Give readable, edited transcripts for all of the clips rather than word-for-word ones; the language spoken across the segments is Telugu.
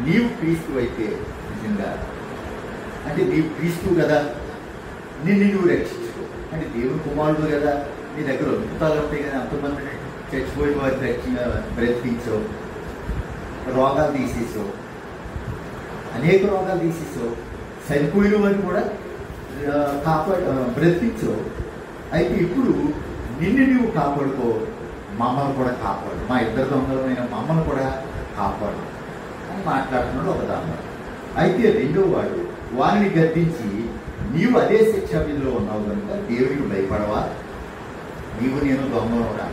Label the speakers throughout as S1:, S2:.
S1: నీవు క్రీస్తు అయితే నిజంగా అంటే నీవు క్రీస్తు కదా, నిన్ను నువ్వు రక్షించుకో. అంటే దేవుని కుమారుడు కదా, నీ దగ్గర అద్భుతాలు ఉంటాయి కదా, అంతమందిని చచ్చిపోయిన వారిని బ్రతికించావు, రోగాలు తీసేసావు, అనేక రోగాలు తీసేసావు, చనిపోయిన వారిని కూడా బ్రతికించావు. అయితే ఇప్పుడు నిన్ను నువ్వు కాపాడుకో, మమ్మల్ని కూడా కాపాడు, మా ఇద్దరు దొంగలమైన మమ్మల్ని కూడా కాపాడు అని మాట్లాడుతున్నాడు ఒక దాన్ని. అయితే రెండో వాడు వారిని గద్దించి, నీవు అదే శిక్ష విధిలో ఉన్నావు కనుక దేవుడికి భయపడవా? నీవు నేను దొంగనుడా,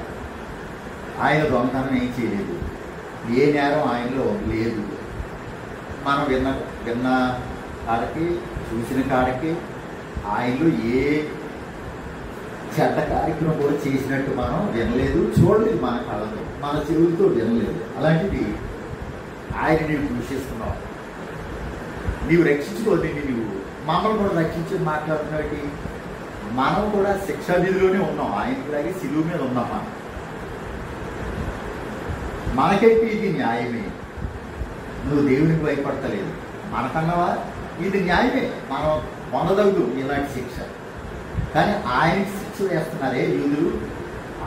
S1: ఆయన దొంగతనం ఏం చేయలేదు, ఏ నేరం ఆయనలో లేదు. మనం విన్న కాడకి చూసిన కాడకి ఆయనలో ఏ చెడ్డ కార్యక్రమం కూడా చేసినట్టు మనం వినలేదు, చూడలేదు, మన కళ్ళతో మన చెవులతో వినలేదు. అలాంటిది ఆయన నీవు దూషిస్తున్నావు, నీవు రక్షించుకోండి, నువ్వు మమ్మల్ని కూడా రక్షించి మాట్లాడుతున్నావు. మనం కూడా శిక్షా విధిలోనే ఉన్నాం, ఆయనలాగే సిలువ మీద ఉన్నాం. మనకైతే ఇది న్యాయమే, నువ్వు దేవునికి భయపడతలేదు, మనకన్నావా ఇది న్యాయమే, మనం పొందదగదు ఇలాంటి శిక్ష. కానీ ఆయనకి శిక్ష వేస్తున్నారే యూదులు,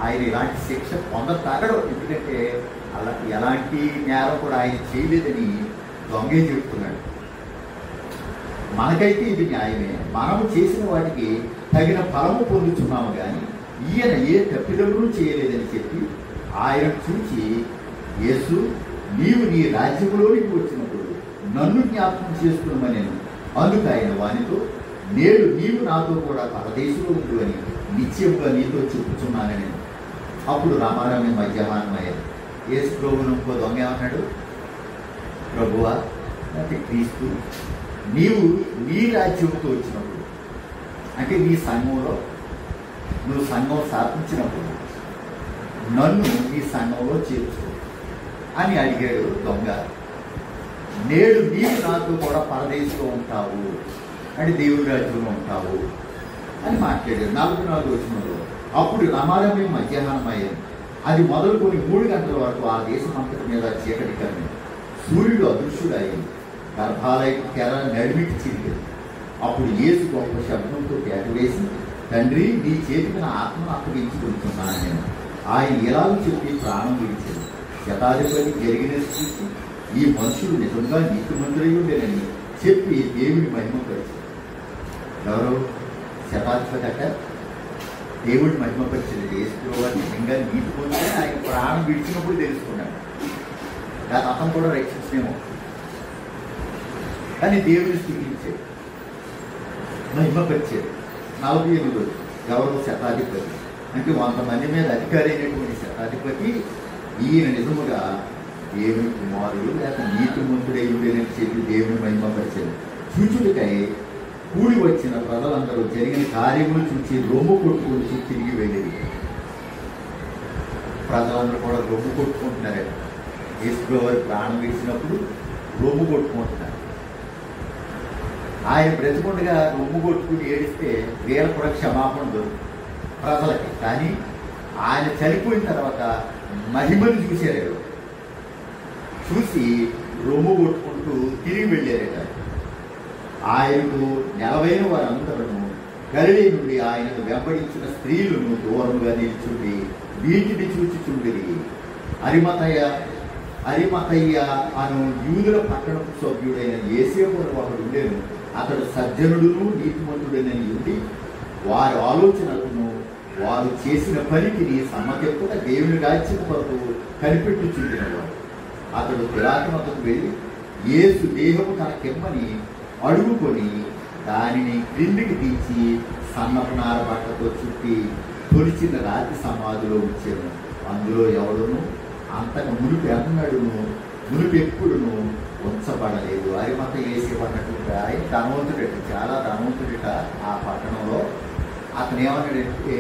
S1: ఆయన ఇలాంటి శిక్ష పొందతగడు. ఎందుకంటే అలా ఎలాంటి నేరం కూడా ఆయన చేయలేదని దొంగే చెప్తున్నాడు. మనకైతే ఇది న్యాయమే, మనము చేసిన వాటికి తగిన ఫలము పొందుతున్నాము, కానీ ఈయన ఏ తప్పిదములు చేయలేదని చెప్పి ఆయన చూచి, యేసు నీవు నీ రాజ్యములోనికి వచ్చినప్పుడు నన్ను జ్ఞాపకం చేసుకున్నామని నేను. అందుకు ఆయన వానితో, నేడు నీవు నాతో కూడా పరదేశంలో ఉండు అని నిశ్చయముగా నీతో చెప్పుచున్నాను నేను. అప్పుడు రామారామి మధ్యాహ్నం అయ్యారు. యేసు ప్రభువును ఇంకో దొంగ ఏమన్నాడు, ప్రభువా అంటే క్రీస్తు, నీవు నీ రాజ్యంతో వచ్చినప్పుడు, అంటే నీ సంఘంలో నువ్వు సంఘం స్థాపించినప్పుడు నన్ను నీ సంఘంలో చేర్చు అని అడిగాడు దొంగ. నేడు నీవు నాతో కూడా పరదేశంలో ఉంటావు అంటే దేవుడి రాజ్యంలో ఉంటావు అని మాట్లాడాడు. 44 వచనంలో. అప్పుడు రమారమే మధ్యాహ్నం అయ్యాను. అది మొదలుకొని 3 గంటల వరకు ఆ దేశం అంతటి మీద చీకటి కమ్మి, సూర్యుడు అదృశ్యుడు అయింది, గర్భాలయకు తెర నడిమికి చిరిగింది. అప్పుడు యేసు గొప్ప శబ్దంతో కేకవేసి, తండ్రి నీ చేతికి నా ఆత్మను అప్పగించుకుంటున్నాను నేను. ఆయన ఎలాగూ చెప్పి ప్రాణం విడిచింది. శతాధిపతి జరిగిన చూసి, ఈ మనుషుడు నిజంగా నీతిమంతుడై ఉండేనని చెప్పి దేవుని మహిమపరిచారు. ఎవరు? శతాధిపతి అట దేవుడిని మహిమపరిచింది. యేసు నిజంగా నీతిమంతుడని ఆయన ప్రాణం విడిచినప్పుడు తెలుసుకున్నాడు. దాని అతను కూడా రక్షించలేమో, కానీ దేవుని స్థితించాడు, మహిమపరిచాడు. 48 ఎవరు? శతాధిపతి అంటే 100 మంది మీద అధికారి అయినటువంటి శతాధిపతి ఈయన నిజముగా దేవుని కుమారుడు లేక నీతిమంతుడై ఉండేనని చెప్పి దేవుని మహిమపరిచాడు. చూచుడికై కూడి వచ్చిన ప్రజలందరూ జరిగిన కార్యములు చూసి రొమ్ము కొట్టుకుంటూ తిరిగి వెళ్ళేది. ప్రజలందరూ కూడా రొమ్ము కొట్టుకుంటున్నారట. యేసు వారి ప్రాణం వేసినప్పుడు రొమ్ము కొట్టుకుంటున్నారు. ఆయన బ్రతికుండగా రొమ్ము కొట్టుకుని ఏడిస్తే వీళ్ళ కూడా క్షమాపణ దొరుకుతుంది ప్రజలకి. కానీ ఆయన చనిపోయిన తర్వాత మహిమను చూశారు, చూసి రొమ్ము కొట్టుకుంటూ తిరిగి వెళ్ళారట. ఆయనకు నెలవైన వారందరూ గలిలీ నుండి ఆయనను వెంబడించిన స్త్రీలను దూరంగా నిల్చుండి వీటిని చూచుచుండిరి. అరిమతయ్య అను యూదుల పట్టణపు సభ్యుడైన యేసేపు ఒకడు ఉండేను. అతడు సజ్జనుడును నీతిమంతుడనని ఉండి వారి ఆలోచనలను వారు చేసిన పనికి సమ్మతింపుగా దేవుని రాజ్యం కొరకు కనిపెట్టుచుండినవాడు. అతడు పిలాతునకు వెళ్ళి యేసు దేహము తనకిమ్మని అడుగుకొని దానిని క్రిందికి దించి సన్నపు నార బట్టతో చుట్టి తొలిచిన రాతి సమాధిలో ఉంచాను. అందులో ఎవడును అంతకు మునుపెప్పుడును ఉంచబడలేదు. అరిమత వేసేపడినటువంటి ఆయన ధనవంతుడట, చాలా ధనవంతుడట. ఆ పట్టణంలో అతను ఏమన్నాడంటే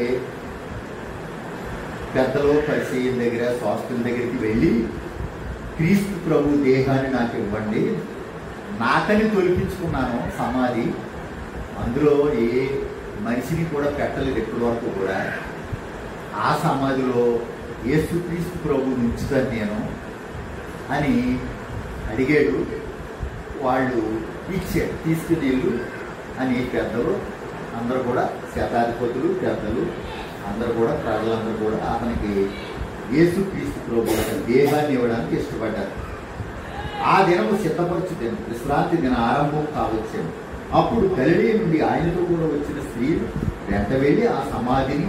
S1: పెద్దలు పరిచయం దగ్గర శాస్త్రుల దగ్గరికి వెళ్ళి క్రీస్తు ప్రభు దేహాన్ని నాకు ఇవ్వండి, నాకని తొలిపించుకున్నాను సమాధి, అందులో ఏ మనిషిని కూడా పెట్టలేదు ఎప్పటి వరకు కూడా. ఆ సమాధిలో యేసుక్రీస్తు ప్రభు ఉంచుతాను నేను అని అడిగాడు. వాళ్ళు ఇచ్చారు, తీసుకుని వెళ్ళు అని పెద్దలు అందరూ కూడా, శతాధిపతులు పెద్దలు అందరూ కూడా, ప్రజలందరూ కూడా అతనికి యేసుక్రీస్తు ప్రభు దేహాన్ని ఇవ్వడానికి ఇష్టపడ్డారు. ఆ దినము సిద్ధపరచుతాను, విశ్రాంతి దిన ఆరంభం కావచ్చాను. అప్పుడు గలిలయ నుండి ఆయనతో కూడా వచ్చిన స్త్రీలు వెంట వెళ్ళి ఆ సమాధిని,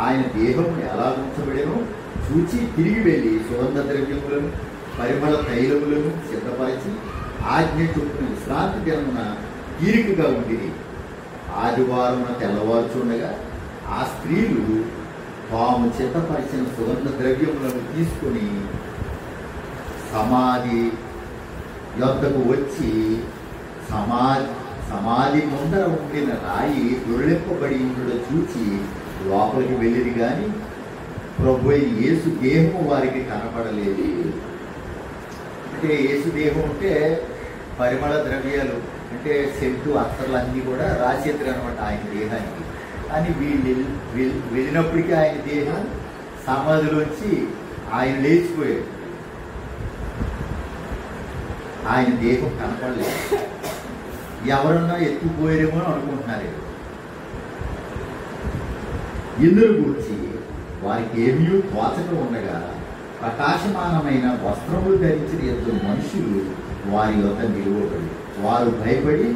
S1: ఆయన దేహం ఎలా ఉంచబడేనో చూచి తిరిగి వెళ్ళి సుగంధ ద్రవ్యములను పరిమళ తైలములను సిద్ధపరిచి ఆజ్ఞ చొప్పున విశ్రాంతి దినమున తీరికగా ఉండేది. ఆదివారం తెల్లవారుచుండగా ఆ స్త్రీలు తాము సిద్ధపరిచిన సుగంధ ద్రవ్యములను తీసుకొని సమాధి యొద్దకు వచ్చి సమాధి ముందర ఉండిన రాయి దొరలింపబడి ఉండడం చూచి లోపలికి వెళ్ళింది, కానీ ప్రభు యేసు దేహము వారికి కనపడలేదు. అంటే యేసు దేహం అంటే పరిమళ ద్రవ్యాలు అంటే సెంటు అత్తర్లు అన్నీ కూడా రాసేద్దరు అనమాట ఆయన దేహానికి. అని వెళ్ళినప్పటికీ ఆయన దేహం సమాధిలోంచి ఆయన లేచిపోయాడు, ఆయన దేహం కనపడలేదు. ఎవరన్నా ఎత్తుకుపోయారేమో అనుకుంటున్నారు. ఇందులో గురించి వారికి ఏమీ తోచక ఉండగా ప్రకాశమానమైన వస్త్రములు ధరించిన ఇద్దరు మనుషులు వారి వద్ద నిలువబడి వారు భయపడి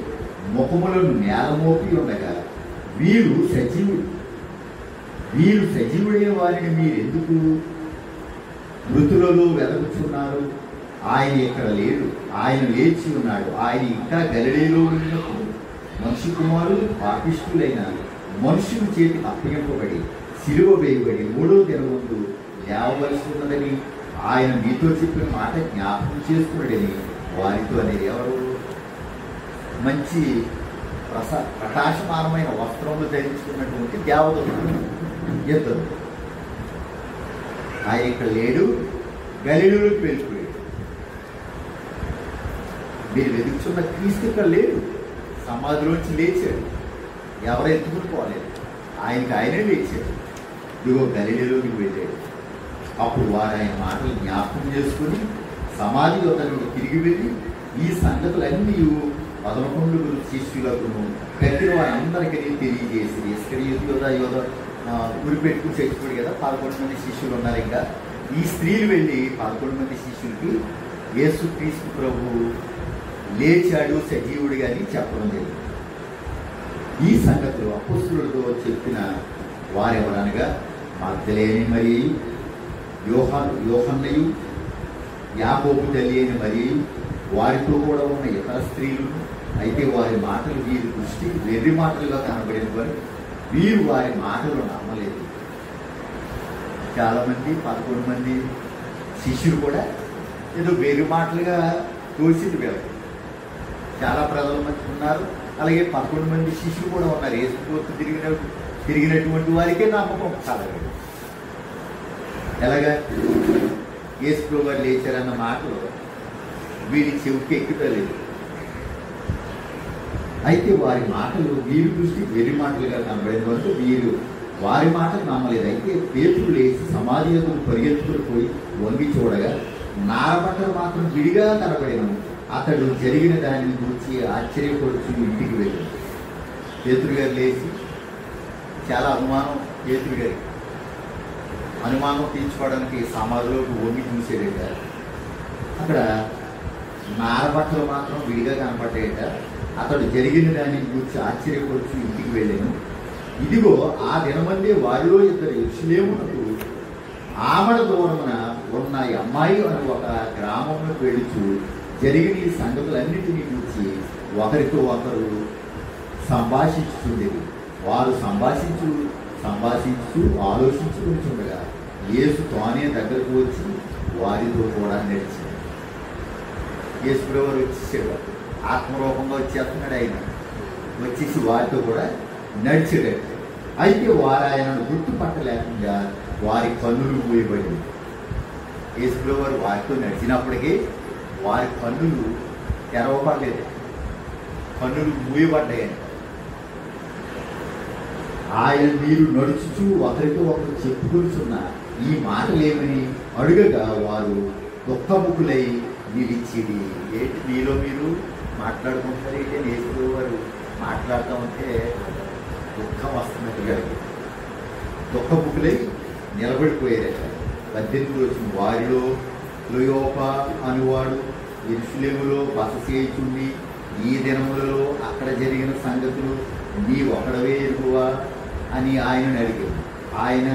S1: ముఖములను నేలమోపి ఉండగా, వీరు సజీవుడైన వారిని మీరెందుకు మృతులలో వెదకుచున్నారు? ఆయన ఇక్కడ లేడు, ఆయన లేచి ఉన్నాడు. ఆయన ఇంకా గలిలయలో ఉన్నప్పుడు మనిషి కుమారులు పాపిష్ఠులైన మనుషుల చేతికి అప్పగింపబడి సిలువ వేయబడి 3వ దినముందు లేవవలసి ఉన్నదని ఆయన మీతో చెప్పిన మాట జ్ఞాపకం చేసుకున్నాడని వారితో అనేది. ఎవరు? మంచి ప్రకాశమానమైన వస్త్రములు ధరించుకున్నటువంటి దేవదూతలు ఇద్దరు. ఆయన ఇక్కడ లేడు, గలిలయలోకి వెళ్ళిపోయాడు. మీరు వెతుకుతున్న క్రీస్తు ఇక్కడ లేడు, సమాధిలోంచి లేచాడు. ఎవరు ఎత్తుకుని పోలేదు, ఆయనకి ఆయనే లేచాడు. ఇదిగో గలిలయలోకి వెళ్ళాడు. అప్పుడు వారు ఆయన మాటలు జ్ఞాపకం చేసుకుని సమాధి వద్ద నుండి తిరిగి వెళ్ళి ఈ సంగతులన్నీ 11 శిష్యులకు కట్టిన వారందరికీ తెలియజేసి, ఇస్కరియోతు యోధ గురి పెట్టుకుని చచ్చిపోయాడు కదా, 11 మంది శిష్యులు ఉన్నారు. ఇంకా ఈ స్త్రీలు వెళ్ళి 11 మంది శిష్యులకి యేసుక్రీస్తు ప్రభు లేచాడు సజీవుడిగా అని చెప్పడం జరిగింది. ఈ సంగతులు అపొస్తలులతో చెప్పిన వారెవరనగా మగ్దలేని మరియు యోహన్నయు, యాకోబు తల్లి అయిన మరియు వారితో కూడా ఉన్న ఇతర స్త్రీలు. అయితే వారి మాటలు వీరి దృష్టి వెర్రి మాటలుగా కనబడిన వారు వీరు వారి మాటలు నమ్మలేదు. చాలామంది 11 మంది శిష్యులు కూడా ఏదో వెర్రి మాటలుగా తోసింది వీళ్ళకి. చాలా ప్రజల మధ్య ఉన్నారు, అలాగే 11 మంది శిష్యులు కూడా ఉన్నారు. యేసుక్రీస్తు తిరిగినటువంటి వారికే నమ్మకం కలగదు. ఎలాగా? యేసుప్రభు వారు లేచారన్న మాటలు వీరి చెవికి ఎక్కుతలేదు. అయితే వారి మాటలు వీరి దృష్టి వెర్రి మాటలుగా కనబడిన వరకు వీరు వారి మాటలు నమ్మలేదు. అయితే పేతురు లేచి సమాధి యొద్దకు పరిగెత్తుకుని పోయి వంగి చూడగా నారబట్టలు మాత్రం విడిగా కనబడినను అతడు జరిగిన దానిని గురించి ఆశ్చర్యపడుచు ఇంటికి వెళ్ళాడు. పేతురు గారు లేచి చాలా అనుమానం, పేతురు గారి అనుమానం తీర్చుకోవడానికి సమాధిలోకి వంగి చూసేడట. అక్కడ నారబట్టలు మాత్రం విడిగా కనపడ్డాయట. అతడు జరిగిన దానిని గురించి ఆశ్చర్యపడుచు ఇంటికి వెళ్ళాను. ఇదిగో ఆ దినమందే వారిలో ఇద్దరు యెరూషలేమునకు ఆమడ దూరమున ఉన్న అమ్మాయి అని ఒక గ్రామంలోకి వెళుచు జరిగిన ఈ సంగతులన్నింటినీ గురించి ఒకరితో ఒకరు సంభాషించుతుండేది. వారు సంభాషించు ఆలోచించుకుంటుండగా యేసు తానే దగ్గరకు వచ్చి వారితో కూడా నడిచాడు. యేసు ప్రభువు వచ్చేసాడు, ఆత్మరూపంగా వచ్చేస్తున్నాడు. ఆయన వచ్చేసి వారితో కూడా నడిచాడు. అయితే వారు ఆయనను గుర్తుపట్టలేకుండా వారి కన్నులు మూయబడింది. యేసు ప్రభువు వారితో నడిచినప్పటికీ వారి కన్నులు తెరవబడలేదు, కన్నులు మూయబడ్డాయని. ఆయన మీరు నడుచుచూ ఒకరితో ఒకరు చెప్పుకొనిచున్న ఈ మాటలేమని అడుగగా వారు దుఃఖముఖులై నిలిచిడి. ఏంటి మీలో మీరు మాట్లాడుకుంటారు ఏంటి అని యేసు వారు మాట్లాడుతూ ఉంటే దుఃఖం వస్తున్నట్టు గారికి దుఃఖముఖులై నిలబడిపోయారట. 18 వచ్చిన వారిలో క్లెయోప అనువాడు యెరూషలేములో బస చేయుచుండి ఈ దినములలో అక్కడ జరిగిన సంగతులు నీ ఒకడవే ఎరుగువా అని ఆయనను అడిగారు. ఆయన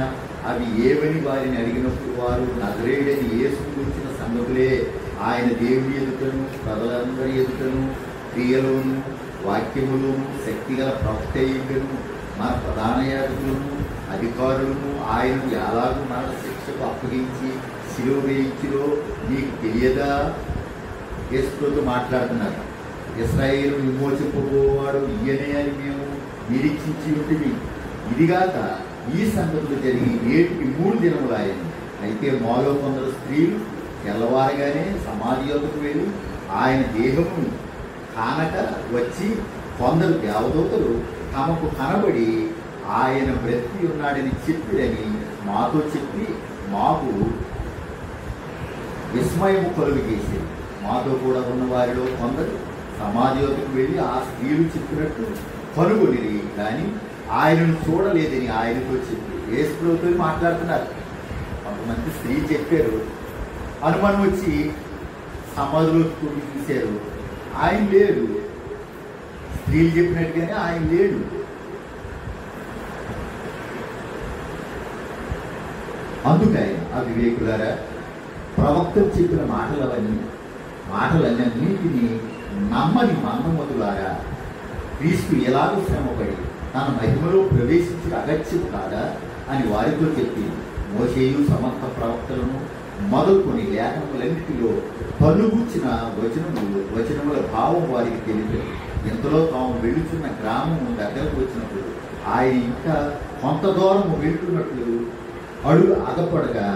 S1: అవి ఏవని వారిని అడిగినప్పుడు వారు నజరేయుడని యేసును గురించిన సంగతులే ఆయన దేవుని ఎదుటను ప్రజలందరి ఎదుటను క్రియలోను వాక్యములోను శక్తిగల ప్రవక్త అయ్యుండెను. మన ప్రధాన యాజకులను అధికారులను ఆయనను ఎలాగూ మరణ శిక్షకు అప్పగించి శిలువ వేయించిరో నీకు తెలియదా? యేసుతో మాట్లాడుతున్నారు. ఇశ్రాయేలు విమోచింపబోవాడు ఈయనే అని మేము నిరీక్షించి ఉంటుంది. ఇదిగాక ఈ సంగతులు జరిగి నేటికి 3 దినములు అయింది. అయితే మాలో కొందరు స్త్రీలు తెల్లవారగానే సమాధి యొద్దకు వెళ్ళి ఆయన దేహము కానక వచ్చి కొందరు దేవదూతలు తమకు కనబడి ఆయన బ్రతికి ఉన్నాడని చెప్పిరని మాతో చెప్పి మాకు విస్మయము కలుగు చేసేది. మాతో కూడా ఉన్న వారిలో కొందరు సమాధి యొద్దకు వెళ్ళి ఆ స్త్రీలు చెప్పినట్టు కనుగొనిరి, కానీ ఆయనను చూడలేదని ఆయనతో చెప్పి యేసుతో మాట్లాడుతున్నారు. కొంతమంది స్త్రీ చెప్పారు, అనుమానం వచ్చి సమాధిలో చూశారు, ఆయన లేడు. స్త్రీలు చెప్పినట్టుగానే ఆయన లేడు. అందుకైనా అవివేకులారా, ప్రవక్తలు చెప్పిన మాటలన్నింటినీ నమ్మని మందమతులారా, క్రీస్తు ఎలాగో శ్రమపడి తన మహిమలో ప్రవేశించిన అగత్యం కాదా అని వారితో చెప్పి మోషేయు సమస్త ప్రవక్తలను మొదలుకొని లేఖనములన్నిటిలో పలుగుచ్చిన వచనముల భావం వారికి తెలిపారు. ఇంతలో తాము వెళుచున్న గ్రామం దగ్గరకు వచ్చినప్పుడు ఆయన ఇంకా కొంత దూరం వెళ్తున్నట్లు అడుగు అగపడగా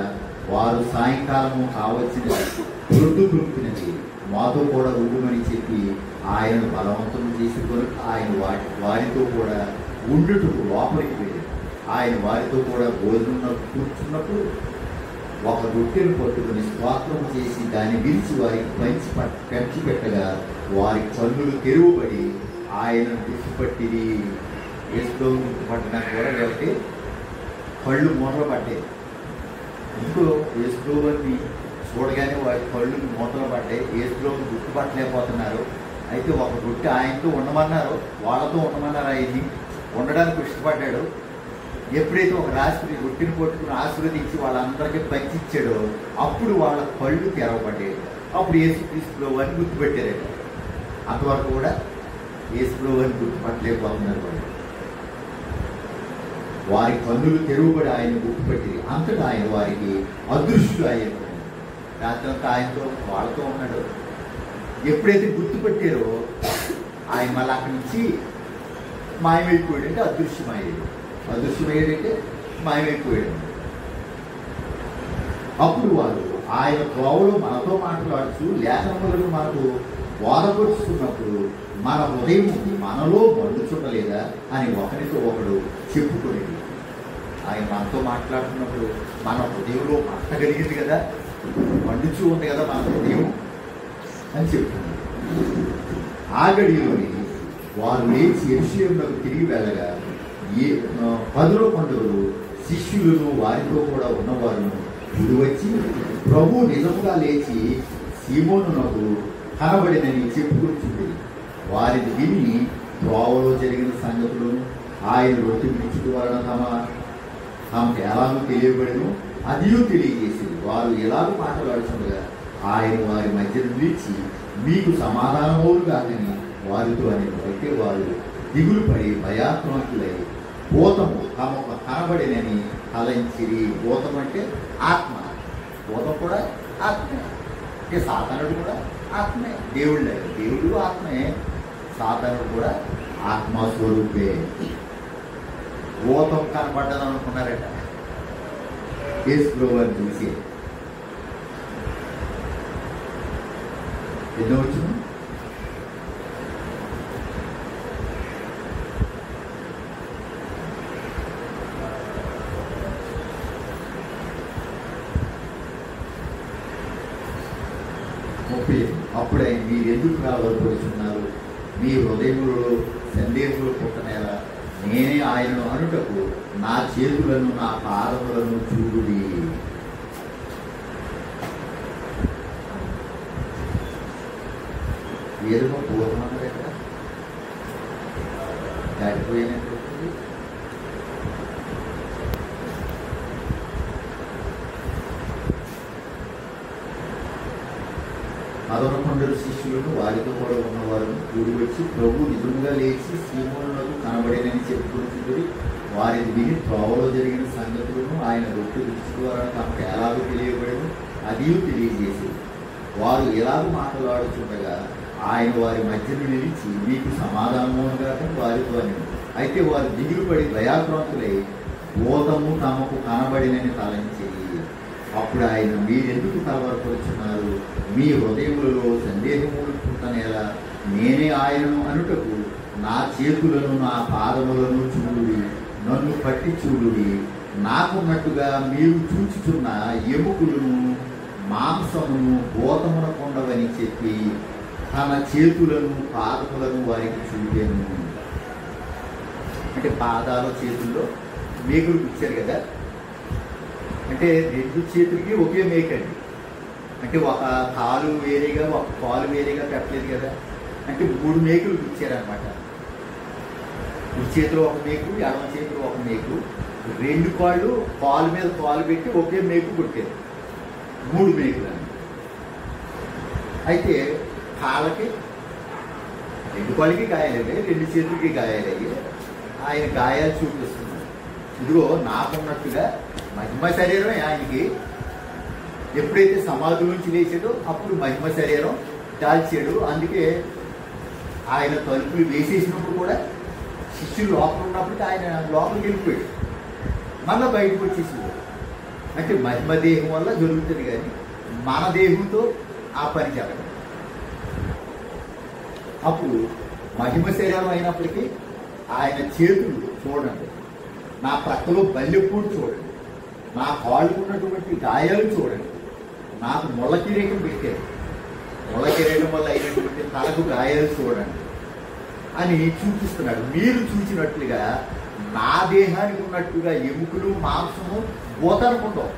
S1: వారు సాయంకాలము కావలసిన రొడ్డు దొరికినది మాతో కూడా ఉండుమని చెప్పి ఆయనను బలవంతం చేసుకొని ఆయన వారితో కూడా ఉండుటకు లోపలికి వెళ్ళి ఆయన వారితో కూడా భోజనం కూర్చున్నప్పుడు ఒక రొట్టెను పట్టుకుని స్తోత్రం చేసి దాన్ని విరిచి వారికి పంచిపెట్టగా వారి కన్నులు తెరువబడి ఆయనను గుర్తుపట్టిది. యేసులో గుర్తుపట్టినా కూడా వెళ్తే కళ్ళు మూతలు పడ్డాయి. ఇంకో యేసులోని చూడగానే వారి కళ్ళు మూతలు పడ్డాయి. యేసులోని గుర్తుపట్టలేకపోతున్నారు. అయితే ఒక రొట్టె ఆయనతో ఉండమన్నారు, వాళ్ళతో ఉండమన్నారు. ఆయన్ని ఉండడానికి ఇష్టపడ్డాడు. ఎప్పుడైతే ఒక రాత్రి రొట్టెని పట్టుకుని ఆశీర్వదించి వాళ్ళందరికీ పంచిచ్చాడో అప్పుడు వాళ్ళ కళ్ళు తెరవబడ్డాయి. అప్పుడు యేసుక్రీస్తులో వారిని గుర్తుపెట్టారు. అంతవరకు కూడా యేసులో వారిని గుర్తుపట్టలేకపోతున్నారు. వారి కన్నులు తెరువబడి ఆయన గుర్తుపెట్టి అంతటా ఆయన వారికి అదృశ్యుడు అయ్యారు. రాత్రంతా ఆయనతో వాళ్ళతో ఉన్నాడు. ఎప్పుడైతే గుర్తుపెట్టారో ఆయన మళ్ళీ అక్కడి నుంచి మాయమైపోయాడంటే అదృశ్యమయ్యాడంటే మాయమైపోయాడు. అప్పుడు వారు ఆయన త్రోవలో మనతో మాట్లాడుతూ లేఖనములను మనకు బోధపరుచుకున్నప్పుడు మన హృదయం మనలో మండుచుండలేదా అని ఒకరితో ఒకడు చెప్పుకునేది. ఆయన మనతో మాట్లాడుతున్నప్పుడు మన హృదయంలో మంటగలిగింది కదా, మండుచూ ఉంది కదా మన హృదయం అని చెప్తున్నారు. ఆ గడిలోని వారు లేచి యెరూషలేమునకు తిరిగి వెళ్ళగా 11 శిష్యులను వారితో కూడా ఉన్నవారును గుడి వచ్చి ప్రభు నిజముగా లేచి సీమోనునకు కనబడినని చెప్పుకుంటుంది. వారిని విని త్రోవలో జరిగిన సంగతులను ఆయన రొట్టె విడిచుట వలన తమకు ఎలాగూ తెలియబడినో అదియూ తెలియజేసింది. వారు ఎలాగూ మాట్లాడుతుండగా ఆయన వారి మధ్య నిలిచి మీకు సమాధానమవును కాదని వారితో అనేది. అయితే వారు దిగులు పడి భయాత్మకులై భూతము తమకు కనబడినని తలంచిరి. భూతం అంటే ఆత్మ, భూతం కూడా ఆత్మే. అంటే సాతానుడు కూడా ఆత్మే. దేవుడు ఆత్మే, సాతానుడు కూడా ఆత్మస్వరూపే. భూతం కనబడ్డదని అనుకున్నారట యేసులో వారిని చూసి. ఎన్నో వచ్చిన అప్పుడు ఆయన మీరు ఎందుకు కలవరపరుచున్నారు, మీ హృదయములలో సందేహములు పుట్టనేలా, నేనే ఆయనను అనుటకు నా చేతులను నా పాదములను చూడుడి. ఏదో పూర్వమన్నారు ఎక్కడ దాటిపోయినట్టు. కొందరు శిష్యులను వారితో కూడా ఉన్నవారు కూడి వచ్చి ప్రభు నిజంగా లేచి సీమోనులకు కనబడేనని చెప్పుకుంటుంది. వారిని విని త్రోవలో జరిగిన సంగతులను ఆయన రొట్టె దృష్టి ద్వారా తమకు ఎలాగో తెలియబడను అది తెలియజేసి వారు ఎలాగో మాట్లాడుతుండగా ఆయన వారి మధ్యను నిలిచి మీకు సమాధానముగా వారితో అని. అయితే వారు దిగులు పడి దయాక్రాంతులై భూతము తమకు కనబడినని తలంచి, అప్పుడు ఆయన మీరెందుకు కలవరపరుచున్నారు, మీ హృదయములలో సందేహములు పుట్టనేలా, నేనే ఆయనను అనుటకు నా చేతులను నా పాదములను చూడుడి, నన్ను పట్టి చూడుడి. నాకున్నట్టుగా మీరు చూచుచున్న ఎముకలను మాంసమును భూతమున కొండవని చెప్పి తన చేతులను పాదములను వారికి చూపాను. అంటే పాదాల చేతుల్లో మేకులు ఇచ్చారు కదా, అంటే రెండు చేతులకి ఒకే మేకండి. అంటే ఒక కాలు వేరేగా ఒక కాలు వేరేగా పెట్టలేదు కదా, అంటే 3 మేకులు ఇచ్చారనమాట. కుడి చేతిలో ఒక మేకు, ఎడమ చేతిలో ఒక మేకు, 2 కాళ్ళు కాలు మీద కాలు పెట్టి ఒకే మేకు కొట్టారు, 3 మేకులు అని. అయితే కాళ్ళకి 2 కాళ్ళకి గాయాలయ్యాయి, 2 చేతులకి గాయాలయ్యి ఆయన గాయాలు చూపిస్తున్నారు. ఇదిగో నాకున్నట్టుగా మహిమ శరీరం ఆయనకి ఎప్పుడైతే సమాధి నుంచి లేచాడో అప్పుడు మహిమ శరీరం దాల్చాడు. అందుకే ఆయన తలుపులు వేసేసినప్పుడు కూడా శిష్యులు లోపల ఉన్నప్పటికీ ఆయన లోపలికి వెళ్ళిపోయాడు, మళ్ళీ బయటకు వచ్చేసాడు. అంటే మహిమ దేహం వల్ల జరుగుతుంది, కానీ మన దేహంతో ఆ పని జరగదు. అప్పుడు మహిమ శరీరం అయినప్పటికీ ఆయన చేతులు చూడండి, నా ప్రక్కలో బల్లెపూడు చూడండి, నా కాళ్ళకున్నటువంటి గాయాలు చూడండి, నాకు ముళ్ళ కిరీటం పెట్టారు, ముళ్ళ కిరీటం వల్ల అయినటువంటి తలకు గాయాలు చూడండి అని చూపిస్తున్నాడు. మీరు చూసినట్లుగా నా దేహానికి ఉన్నట్టుగా ఎముకలు మాంసము భూతానికి ఉండవు.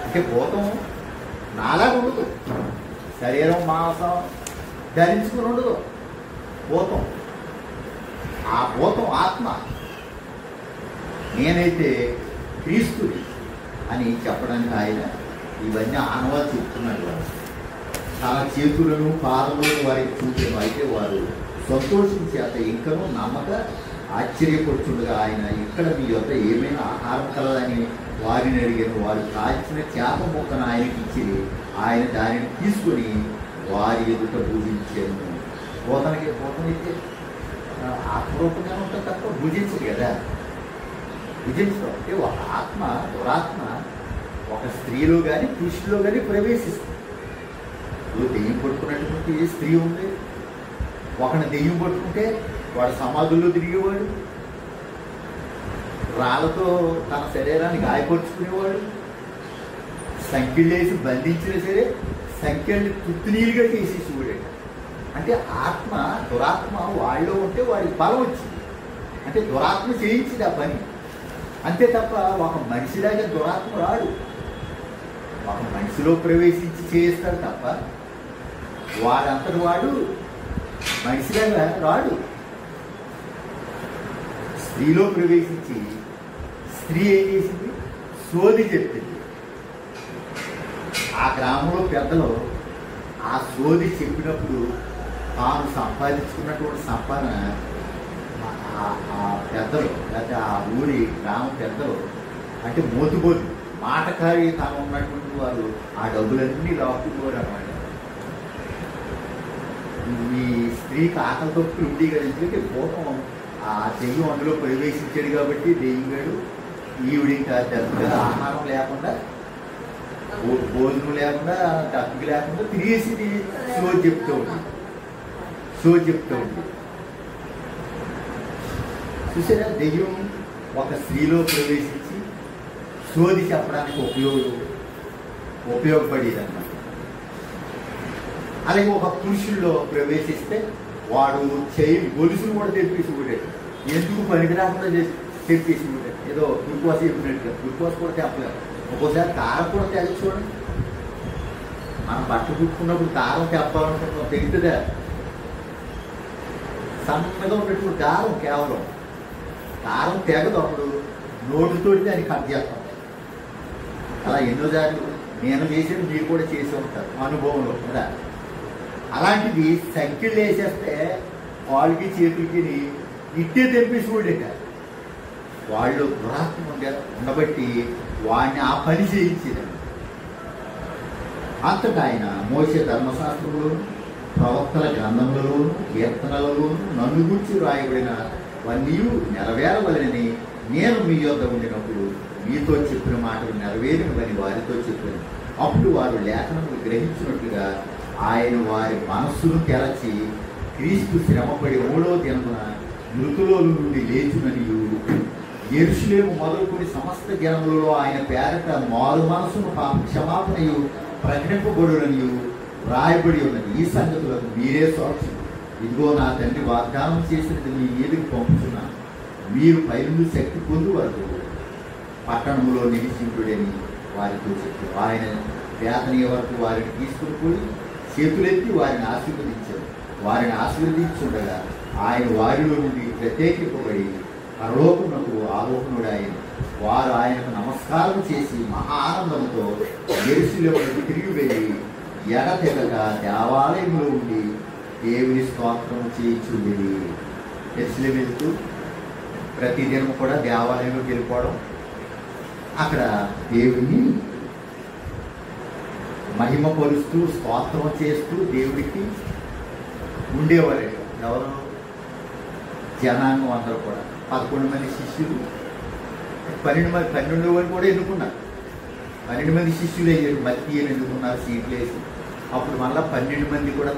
S1: అంటే భూతం నాలాగా ఉండదు, శరీరం మాంసం ధరించుకుని ఉండదు భూతం. ఆ భూతం ఆత్మ. నేనైతే క్రీస్తుని అని చెప్పడానికి ఆయన ఇవన్నీ ఆనవాలు చెప్తున్నాడు. వారు తన చేతులను పాదములను వారికి చూపాను. అయితే వారు సంతోషించేత ఇంకనూ నమ్మక ఆశ్చర్యపడుతుండగా ఆయన ఇక్కడ మీ యొద్ద ఏమైనా ఆహారం కలదని వారిని అడిగాను. వారు కాల్చిన చేప ముక్కను ఆయనకి ఇచ్చి ఆయన దానిని తీసుకొని వారి ఎదుట భుజించాను. భూతమైతే ఆత్మరూపంగా ఉంటుంది తప్ప భుజించదు కదా. భుజించడం అంటే ఒక ఆత్మ, దురాత్మ ఒక స్త్రీలో కానీ పురుషులో కానీ ప్రవేశిస్తుంది. దెయ్యం పట్టుకున్నటువంటి ఏ స్త్రీ ఉంది, ఒకని దెయ్యం పట్టుకుంటే వాడు సమాధుల్లో తిరిగేవాడు, రాళ్ళతో తన శరీరాన్ని గాయపరుచుకునేవాడు, సంఖ్యలేసి బంధించినా సరే సంఖ్యల్ని తుత్తునీలుగా చేసేసేవాడు. అంటే ఆత్మ, దురాత్మ వాళ్ళలో ఉంటే వాడికి బలం వచ్చింది. అంటే దురాత్మ చేయించింది ఆ పని, అంతే తప్ప ఒక మనిషిలాగా దురాత్మ రాడు. ఒక మనిషిలో ప్రవేశించి చేస్తాడు తప్ప వాడంతటి వాడు మనిషిలాగా రాడు. స్త్రీలో ప్రవేశించి స్త్రీ ఏం చేసింది, సోది చెప్పింది. ఆ గ్రామంలో పెద్దలు ఆ సోది చెప్పినప్పుడు తాను సంపాదించుకున్నటువంటి సంపాదన ఆ పెద్దలు, లేకపోతే ఆ ఊరి గ్రామ పెద్దలు అంటే మోతుబోలు మాటకారి తాను ఉన్నటువంటి వారు ఆ డబ్బులన్నీ లాక్కుపోరు అన్నమాట. ఈ స్త్రీకి ఆకలి తప్పులు ఉంది కదా, ఎందుకంటే పూర్వం ఆ దెయ్యం అందులో ప్రవేశించాడు కాబట్టి దెయ్యంగాడు ఈవిడ ఇంకా దగ్గర ఆహారం లేకుండా, భోజనం లేకుండా, డబ్బుకి లేకుండా తిరిగేసి సోది చెప్తూ ఉంది. చూసారా, దెయ్యం ఒక స్త్రీలో ప్రవేశించి సోది చెప్పడానికి ఉపయోగపడేది అన్నమాట. అలాగే ఒక పురుషుల్లో ప్రవేశిస్తే వాడు చేయి గొలుసులు కూడా తెప్పేసి ఉంటాడు. ఎందుకు పనికి రాకుండా తెప్పేసి ఉంటాడు. ఏదో గ్లూకోజ్ చెప్పినట్టుగా గ్లూకోజ్ కూడా తెప్పలేదు. ఒక్కోసారి కారం కూడా తెచ్చి చూడండి. మనం బట్ట కుట్టుకున్నప్పుడు కారం తెప్పాలనుకుంటున్నాం, తెగుతుందా? సన్నగా ఉన్నప్పుడు కారం కేవలం కారం తెగదు. అప్పుడు నోటితోటి దాన్ని కట్ చేస్తాం. అలా ఎన్నోసార్లు నేను చేసేది మీరు కూడా చేసి ఉంటారు అనుభవంలో కదా. అలాంటిది సంఖ్యలు వేసేస్తే వాళ్ళకి చేతులకి ఇట్టే తెప్పేసి కూడా వాళ్ళు దురాత్మ ఉండబట్టి వాడిని ఆ పని చేయించేది. అంతటా ఆయన మోసే ధర్మశాస్త్రంలోను ప్రవక్తల గ్రంథములలోను కీర్తనలలోను నన్ను గురించి రాయబడినవన్నీ నెరవేరవలనని నేను మీ యొద్ద ఉండినప్పుడు మీతో చెప్పిన మాటలు నెరవేరినవని వారితో చెప్పాను. అప్పుడు వారు లేఖనములు గ్రహించినట్లుగా ఆయన వారి మనస్సును తెరచి క్రీస్తు శ్రమపడి 3వ దినమున మృతులో నుండి లేచుననియు యెరూషలేము మొదలుకొని సమస్త జనములలో ఆయన పేరట మారు మనసును క్షమాపణయు ప్రకటింపబడుననియు రాయబడి ఉన్నది. ఈ సంగతులకు మీరే సాక్షి. ఇదిగో నా తండ్రి వాగ్దానం చేసినది మీ మీదకి పంపుతున్నాను. మీరు పైనుండి శక్తి పొందు వరకు పట్టణంలో నిలిచింపుడని వారితో చెప్పారు. ఆయన వేతనీయ వరకు వారిని తీసుకుని పోయి చేతులెత్తి వారిని ఆశీర్వదించారు. వారిని ఆశీర్వదించుండగా ఆయన వారిలో నుండి ప్రత్యేకింపబడి పరలోకమునకు ఆరోహణుడు ఆయన. వారు ఆయనకు నమస్కారం చేసి మహా ఆనందంతో యెరూషలేమునకు తిరిగి వెళ్ళి ఎడతెగక దేవాలయంలో ఉండి దేవుని స్తోత్రం చేయించుండేది. యెరూషలేము వెళ్తూ ప్రతిదినం కూడా దేవాలయంలోకి వెళ్ళిపోవడం, అక్కడ దేవుని మహిమపరుస్తూ స్తోత్రం చేస్తూ దేవుడికి ఉండేవారు. ఎవరు? జనాంగం అందరూ కూడా 11 మంది శిష్యులు, 12 మంది కూడా ఎన్నుకున్నారు. 12 మంది శిష్యులు అయ్యారు. మత్తీయులు ఎన్నుకున్నారు సీట్లు వేసి. అప్పుడు మళ్ళీ 12 మంది కూడా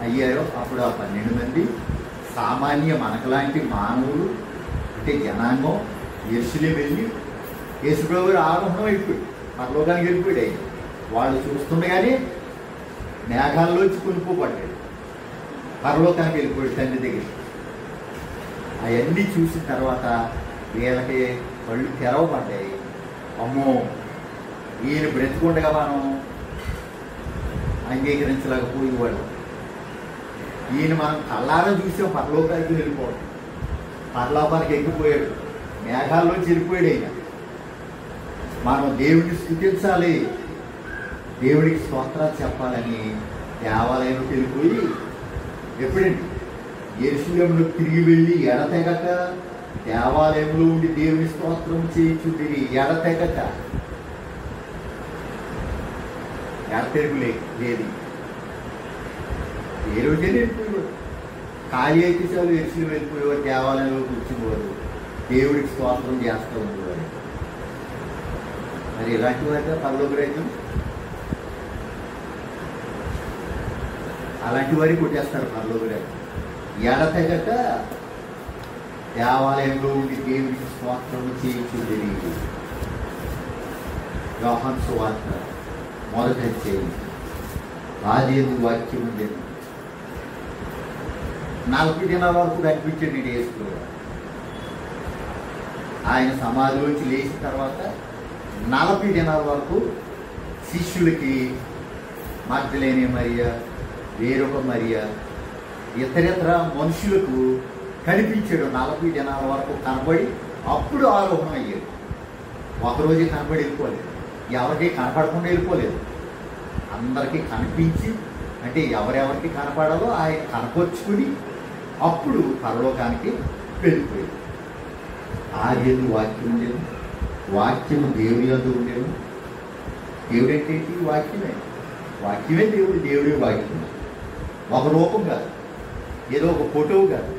S1: అయ్యారు. అప్పుడు ఆ 12 మంది సామాన్య మనకలాంటి మానవులు, అంటే జనాంగం యెరూషలేము వెళ్ళి యేసుప్రభు ఆరోహణం అయిపోయి పరలోకానికి వెళ్ళిపోయాడు. ఆయన వాళ్ళు చూస్తుండగానే మేఘాల్లోంచి కొనుక్కోబడ్డాడు, పరలోకానికి వెళ్ళిపోయాడు తండ్రి దగ్గర. అవన్నీ చూసిన తర్వాత వీళ్ళకి కళ్ళు తెరవబడ్డాయి. అమ్మో, ఈయన బ్రతికుండగా మనం అంగీకరించలేకపోయేవాడు. ఈయన మనం కళ్ళారా చూసాం పరలోకానికి వెళ్ళిపోవడం. పరలోకానికి ఎక్కిపోయాడు, మేఘాల్లోంచి వెళ్ళిపోయాడు. ఆయన మనం దేవుడిని స్తుతించాలి, దేవుడికి స్తోత్రాలు చెప్పాలని దేవాలయంలోకి వెళ్ళిపోయి ఎప్పుడండి యెరూషలేములో తిరిగి వెళ్ళి ఎడతెగక దేవాలయంలో ఉండి దేవుని స్తోత్రం చేయించుండేది. ఎడతెగక ఎడతెరుగు లేదు. ఏ రోజైనా వెళ్ళిపోయేవారు. ఖాళీ అయితే చాలు యెరూషలేము వెళ్ళిపోయేవారు, దేవాలయంలో కూర్చునేవారు, దేవుడికి స్తోత్రం చేస్తూ ఉండేవారు. మరి ఇలాంటి వారిగా పరలోక రైతు అలాంటి వారికి కొట్టేస్తారు పరలోక రైతు. ఎడతెగక దేవాలయంలో ఉండి దేవుడికి స్తోత్రం చేయించుండేది. యోహాను సువార్త 1వ అధ్యాయం ఆదియందు వాక్యం ఉండేది. 40 దినాల వరకు కనిపించండి యేసు. ఆయన సమాధిలోంచి లేచిన తర్వాత 40 దినాల వరకు శిష్యులకి మగ్దలేనే మరియ, వేరొక మరియ, ఇతరితర మనుషులకు కనిపించాడు. 40 దినాల వరకు కనబడి అప్పుడు ఆరోహణం అయ్యాడు. ఒకరోజే కనబడి వెళ్ళిపోలేదు, ఎవరికి కనపడకుండా వెళ్ళిపోలేదు. అందరికీ కనిపించి, అంటే ఎవరెవరికి కనపడాలో ఆయన కనపరుచుకుని అప్పుడు పరలోకానికి వెళ్ళిపోయాడు. ఆదియందు వాక్యం ఉండేది, వాక్యము దేవుని యందు ఉండేది. దేవుడు అంటే వాక్యమే, వాక్యమే దేవుడు, దేవుడే వాక్యం. ఒక రూపం కాదు, ఏదో ఒక ఫోటో కాదు,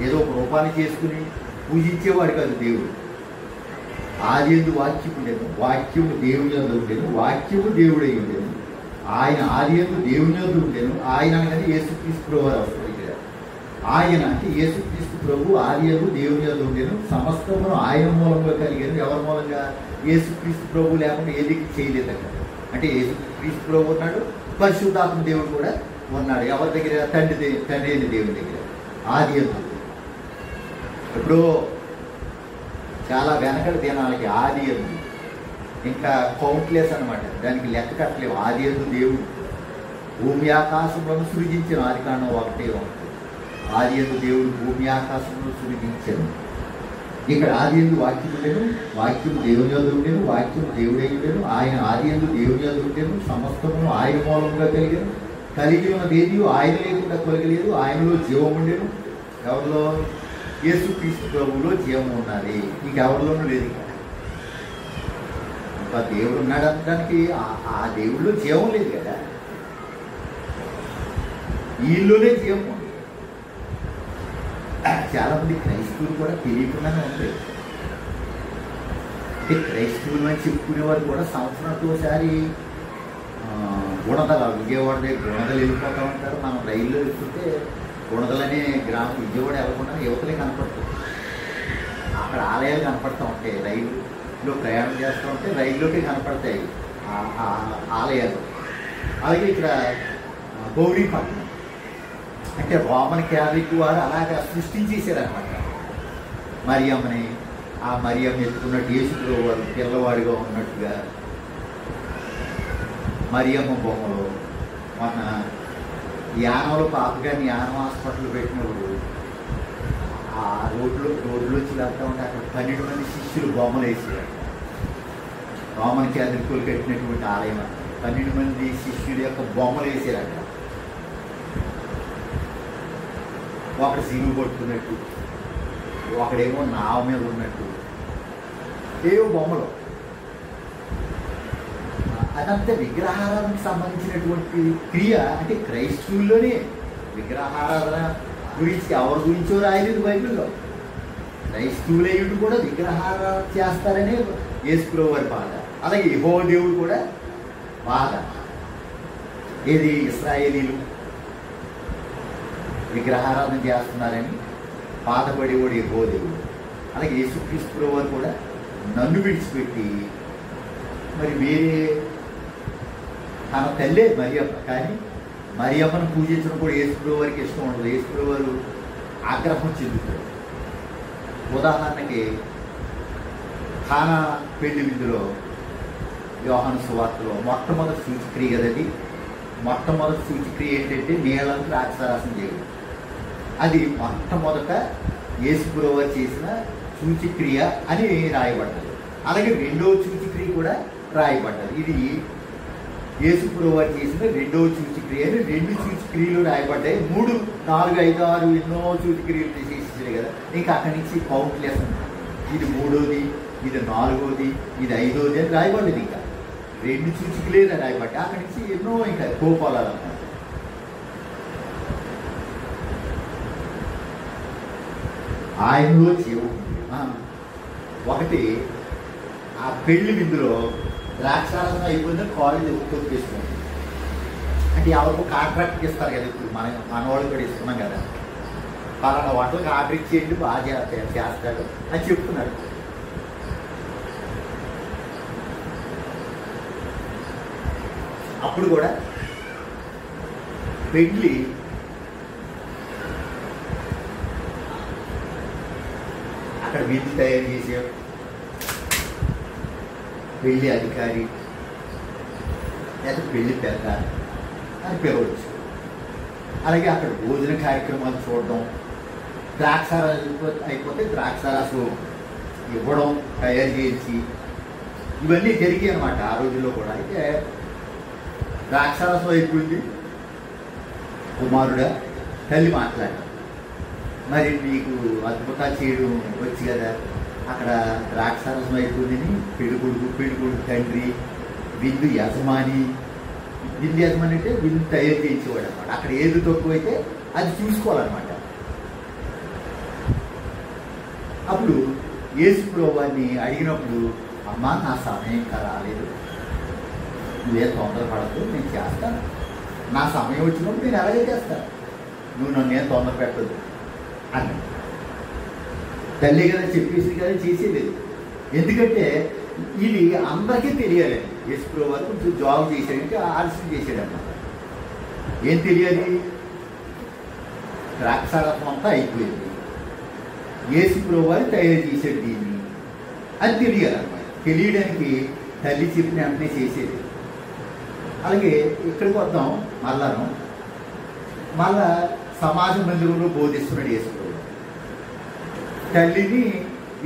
S1: ఏదో ఒక రూపాన్ని చేసుకుని పూజించేవాడు కాదు దేవుడు. ఆదియందు వాక్యం ఉండేది, వాక్యము దేవుని యందు ఉండేది, వాక్యము దేవుడై ఉండేది. ఆయన ఆదియందు దేవుని యందు ఉండేను. ఆయన అనగానే యేసుక్రీస్తు ప్రభువు అవసరం. ఇక్కడ ఆయన అంటే యేసుక్రీస్తు ప్రభు ఆదియందు దేవుని యందు ఉండేను. సమస్తమును ఆయన మూలంగా కలిగేది. ఎవరి మూలంగా? యేసుక్రీస్తు ప్రభు లేకుండా ఏది చేయలేదట. అంటే యేసుక్రీస్తు ప్రభు ఉన్నాడు, పరిశుద్ధాత్మ దేవుడు కూడా ఉన్నాడు. ఎవరి దగ్గర? తండ్రి అయిన దేవుని దగ్గర. ఆది యందు ఇప్పుడు చాలా వెనకటి దినాలకి ఆది యందు ఇంకా కౌంట్లెస్ అనమాట, దానికి లెక్క కట్టలేవు. ఆది యందు దేవుడు భూమి ఆకాశములను సృజించిన. ఆదికాండం 1:1. ఆది యందు దేవుడు భూమి ఆకాశములను సృజించను. ఇక్కడ ఆది యందు వాక్యం ఉండేను, వాక్యం దేవుని యొద్ద ఉండేను, వాక్యం దేవుడై ఉండేను, ఆయన ఆది యందు దేవుని యొద్ద ఉండేను, సమస్తమును ఆయన మూలంగా కలిగాను, కలిగి ఉన్నదేది ఆయన లేకుండా కొలగలేదు, ఆయనలో జీవం ఉండేను. ఎవరిలో? యేసుక్రీస్తు ప్రభువులో జీవం ఉన్నది, ఇంకెవరిలోనూ లేదు. ఇంకా దేవుడు ఉన్నాడు అనడానికి ఆ దేవుడిలో జీవం లేదు కదా, వీళ్ళలోనే జీవం ఉంది. చాలామంది క్రైస్తవులు కూడా తెలియకుండానే ఉంది. అంటే క్రైస్తవులు అని చెప్పుకునేవారు కూడా సంవత్సరానికి ఒకసారి గుణదల, విజయవాడ దగ్గర గుణదలు వెళ్ళిపోతూ ఉంటారు. మనం రైల్లో వెళ్తుంటే గుణదలు అనే గ్రామం విజయవాడ వెళ్ళకుండా యువతలే కనపడుతుంది. అక్కడ ఆలయాలు కనపడుతూ ఉంటాయి. రైలులో ప్రయాణం చేస్తూ ఉంటే రైల్లోకి కనపడతాయి ఆలయాలు. అలాగే ఇక్కడ గౌరీపట్నం అంటే రోమన్ క్యాథలిక్ వారు అలాగా సృష్టించేశారనమాట. మరియమ్మని, ఆ మరియమ్మ ఎత్తుకున్నట్టు యేసుప్రభువు వారు పిల్లవాడిగా ఉన్నట్టుగా మరియమ్మ బొమ్మలు. మన యానంలో పాపగారిని యానం హాస్పిటల్ పెట్టినప్పుడు ఆ రోడ్లోంచి వెళ్తూ ఉంటే అక్కడ 12 మంది శిష్యులు బొమ్మలు వేసారు. రోమన్ క్యాథలికులు కట్టినటువంటి ఆలయం 12 మంది శిష్యుల యొక్క బొమ్మలు వేసారు అక్కడ. ఒకడు సిలువ పట్టుకున్నట్టు, ఒకడేమో నావ మీద ఉన్నట్టు, ఏవో బొమ్మలు. అదంతా విగ్రహారాధనకు సంబంధించినటువంటి క్రియ. అంటే క్రైస్తవుల్లోనే విగ్రహారాధన గురించి ఎవరి గురించో రాయలేదు బైబిల్లో. క్రైస్తవులయ్యుడు కూడా విగ్రహారాధన చేస్తారనే యేసుప్రభువు వారి బాధ. అలాగే యెహోవా దేవుడు కూడా బాధ. ఏది? ఇశ్రాయేలీలు విగ్రహారాధన చేస్తున్నారని బాధపడేవాడు యెహోవా దేవుడు. అలాగే యేసుక్రీస్తు ప్రభువు వారు కూడా నన్ను విడిచిపెట్టి మరి వేరే తన తల్లే మరియమ్మ, కానీ మరియమ్మను పూజించడం కూడా యేసుప్రభువు వారికి ఇష్టం ఉండదు. యేసుప్రభువు వారు ఆగ్రహం చెందుతారు. ఉదాహరణకి కానా పెళ్లి విందులో యోహాను సువార్తలో మొట్టమొదటి సూచక్రియ కదది. మొట్టమొదటి సూచక్రియ ఏంటంటే నీళ్ళను ద్రాక్షారసం చేయడం. అది మొట్టమొదట యేసుప్రభువు వారు చేసిన సూచక్రియ అని రాయబడ్డది. అలాగే రెండవ సూచక్రియ కూడా రాయబడ్డది. ఇది యేసుప్రభువు వారు చేసిన రెండవ సూచక్రియ అని 2 సూచక్రియలు రాయబడ్డాయి. 3, 4, 5, 6 ఎన్నో సూచక్రియలు చేసేసారు కదా. ఇంకా అక్కడి నుంచి కౌంట్లెస్. ఇది 3వది, ఇది 4వది, ఇది 5వది అని రాయబడ్డది. ఇంకా 2 సూచక్రియలే రాయబడ్డాయి. అక్కడి నుంచి ఎన్నో ఇంకా కోపాలన్నమాట. ఆయనలో జీవం. ఒకటి ఆ పెళ్లి విందులో ద్రాక్షారసం అయిపోయిందని కాలేజ్ తొక్కేసుకుంది. అంటే ఎవరికి కాంట్రాక్ట్ ఇస్తారు కదా. ఇప్పుడు మనవాళ్ళు కూడా ఇస్తున్నాం కదా, పలానా వంటలకు ఆర్డర్ ఇచ్చేయండి బాగా చేస్తాడు అని చెప్తున్నాడు. అప్పుడు కూడా పెళ్లి అక్కడ విందు తయారు చేసే పెళ్లి అధికారి లేదా పెళ్లి పెద్ద అని పిలవచ్చు. అలాగే అక్కడ భోజన కార్యక్రమాలు చూడడం, ద్రాక్షారసం అయిపోతే ద్రాక్షారసం ఇవ్వడం, తయారు చేసి ఇవన్నీ జరిగాయి అన్నమాట ఆ రోజుల్లో కూడా. అయితే ద్రాక్షారసం అయిపోయింది, కుమారుడా తల్లి మాట్లాడారు, మరి నీకు అద్భుతాలు చేయడం వచ్చి కదా. అక్కడ ద్రాక్షారసం అయిపోయిందని పెళ్ళికొడుకు తండ్రి, విందు యజమాని అంటే విందు తయారు చేయించేవాడు అనమాట. అక్కడ ఏది తక్కువ అయితే అది చూసుకోవాలన్నమాట. అప్పుడు యేసుప్రభువు వారిని అడిగినప్పుడు, అమ్మా నా సమయం ఇంకా రాలేదు, నువ్వే తొందరపడద్దు, నేను చేస్తాను, నా సమయం వచ్చినప్పుడు నేను అలాగే చేస్తాను, నువ్వు నన్ను ఏం తొందర పెట్టద్దు అని. తల్లి కదా చెప్పేసి కదా చేసేది. ఎందుకంటే ఇది అందరికీ తెలియాలి. యేసుప్రభు వారు కొంచెం జాబ్ చేశాడంటే ఆలస్యం చేశాడు అన్నమాట. ఏం తెలియాలి? ద్రాక్షారథం అంతా అయిపోయింది, యేసుప్రభు వారు తయారు చేశాడు దీన్ని అని తెలియాలన్నమాట. తెలియడానికి తల్లి చెప్పిన వెంటనే చేసేది. అలాగే ఇక్కడికి వద్దాం. మళ్ళా సమాజ మందిరంలో బోధిస్తున్నాడు యేసుప్రభు. తల్లిని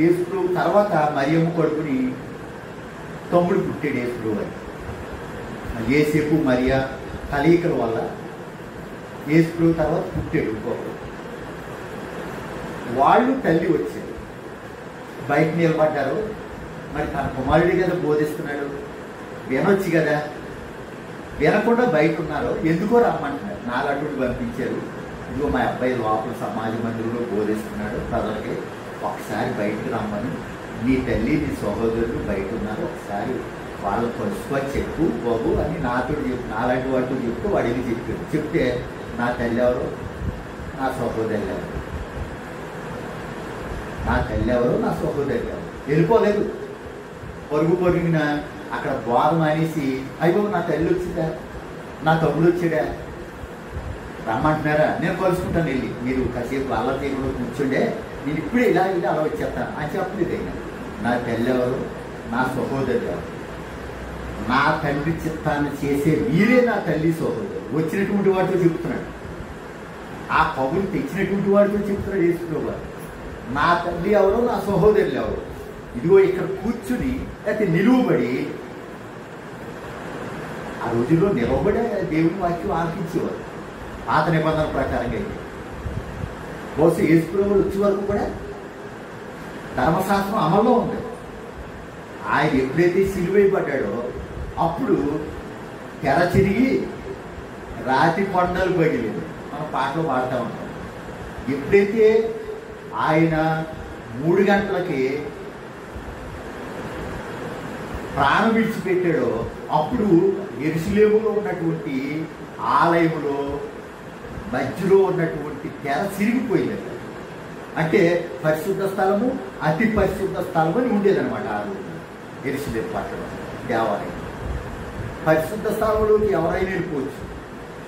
S1: యేసుప్రభు తర్వాత మరియమ్మ కొడుకుని తమ్ముడు పుట్టాడు యేసుప్రభు అని. యేసేపు మరియా కలయికల వల్ల యేసుప్రభు తర్వాత పుట్టాడు ఇంకొకరు. వాళ్ళు తల్లి వచ్చారు, బయట నిలబడ్డారు. మరి తన కుమారుడి కదా బోధిస్తున్నాడు, వినొచ్చు కదా, వినకుండా బయట ఉన్నారు. ఎందుకో రమ్మంటున్నారు. నాలుగు పంపించారు. ఇదిగో మా అబ్బాయి లోపల సమాజ మందిరంలో బోధిస్తున్నాడు, ప్రజలకి ఒకసారి బయటకు రమ్మని, నీ తల్లి నీ సహోదరులు బయట ఉన్నారు, ఒకసారి వాళ్ళని కలుసుకొని చెప్పు బాబు అని నాతో చెప్పు, నాలాంటి వాటితో చెప్తూ వాడికి చెప్పాడు. చెప్తే నా తల్లి ఎవరు, నా సహోదరు ఎవరు, నా తల్లి ఎవరు, నా సహోదరు ఎవరు వెళ్ళిపోలేదు. పొరుగున అక్కడ బోధం అనేసి, అయ్యో నా తల్లి వచ్చిందా, నా తమ్ముడు వచ్చాడా, రమ్మంటున్నారా, నేను కలుసుకుంటాను వెళ్ళి, మీరు కాసేపు అల్ల తీరులో కూర్చుండే, నేను ఇప్పుడే ఇలా అలా వచ్చేస్తాను అని చెప్పలేదు. అయినా నా తల్లి ఎవరు, నా సహోదరు ఎవరు, నా తండ్రి చిత్తాన్ని చేసే మీరే నా తల్లి సహోదరు. వచ్చినటువంటి వాటితో చెప్తున్నాడు, ఆ కబురు తెచ్చినటువంటి వాటితో చెప్తున్నాడు యేసుప్రభు వారు. నా తల్లి ఎవరు, నా సహోదరులు ఎవరు, ఇదిగో ఇక్కడ కూర్చుని అయితే నిలువబడి, ఆ రోజుల్లో నిలవబడే దేవుని వాక్యం ఆలకించేవారు పాత నిబంధనల ప్రకారంగా. అయితే బహుశా యేసుప్రభు వచ్చే వరకు కూడా ధర్మశాస్త్రం అమల్లో ఉంది. ఆయన ఎప్పుడైతే సిలువైపడ్డాడో అప్పుడు తెర చిరిగి రాతి కొండలు పగిలేదు, మనం పాటలు పాడుతూ ఉంటాం. ఎప్పుడైతే ఆయన 3 గంటలకి ప్రాణం విడిచిపెట్టాడో అప్పుడు యెరూషలేములో ఉన్నటువంటి ఆలయంలో మధ్యలో ఉన్నటువంటి తెర చిరిగిపోయింది. అంటే పరిశుద్ధ స్థలము, అతి పరిశుద్ధ స్థలము అని ఉండేదన్నమాట ఆ రోజు యెరూషలేము పట్టణం దేవాలయం. పరిశుద్ధ స్థలంలోకి ఎవరైనా వెళ్ళిపోవచ్చు,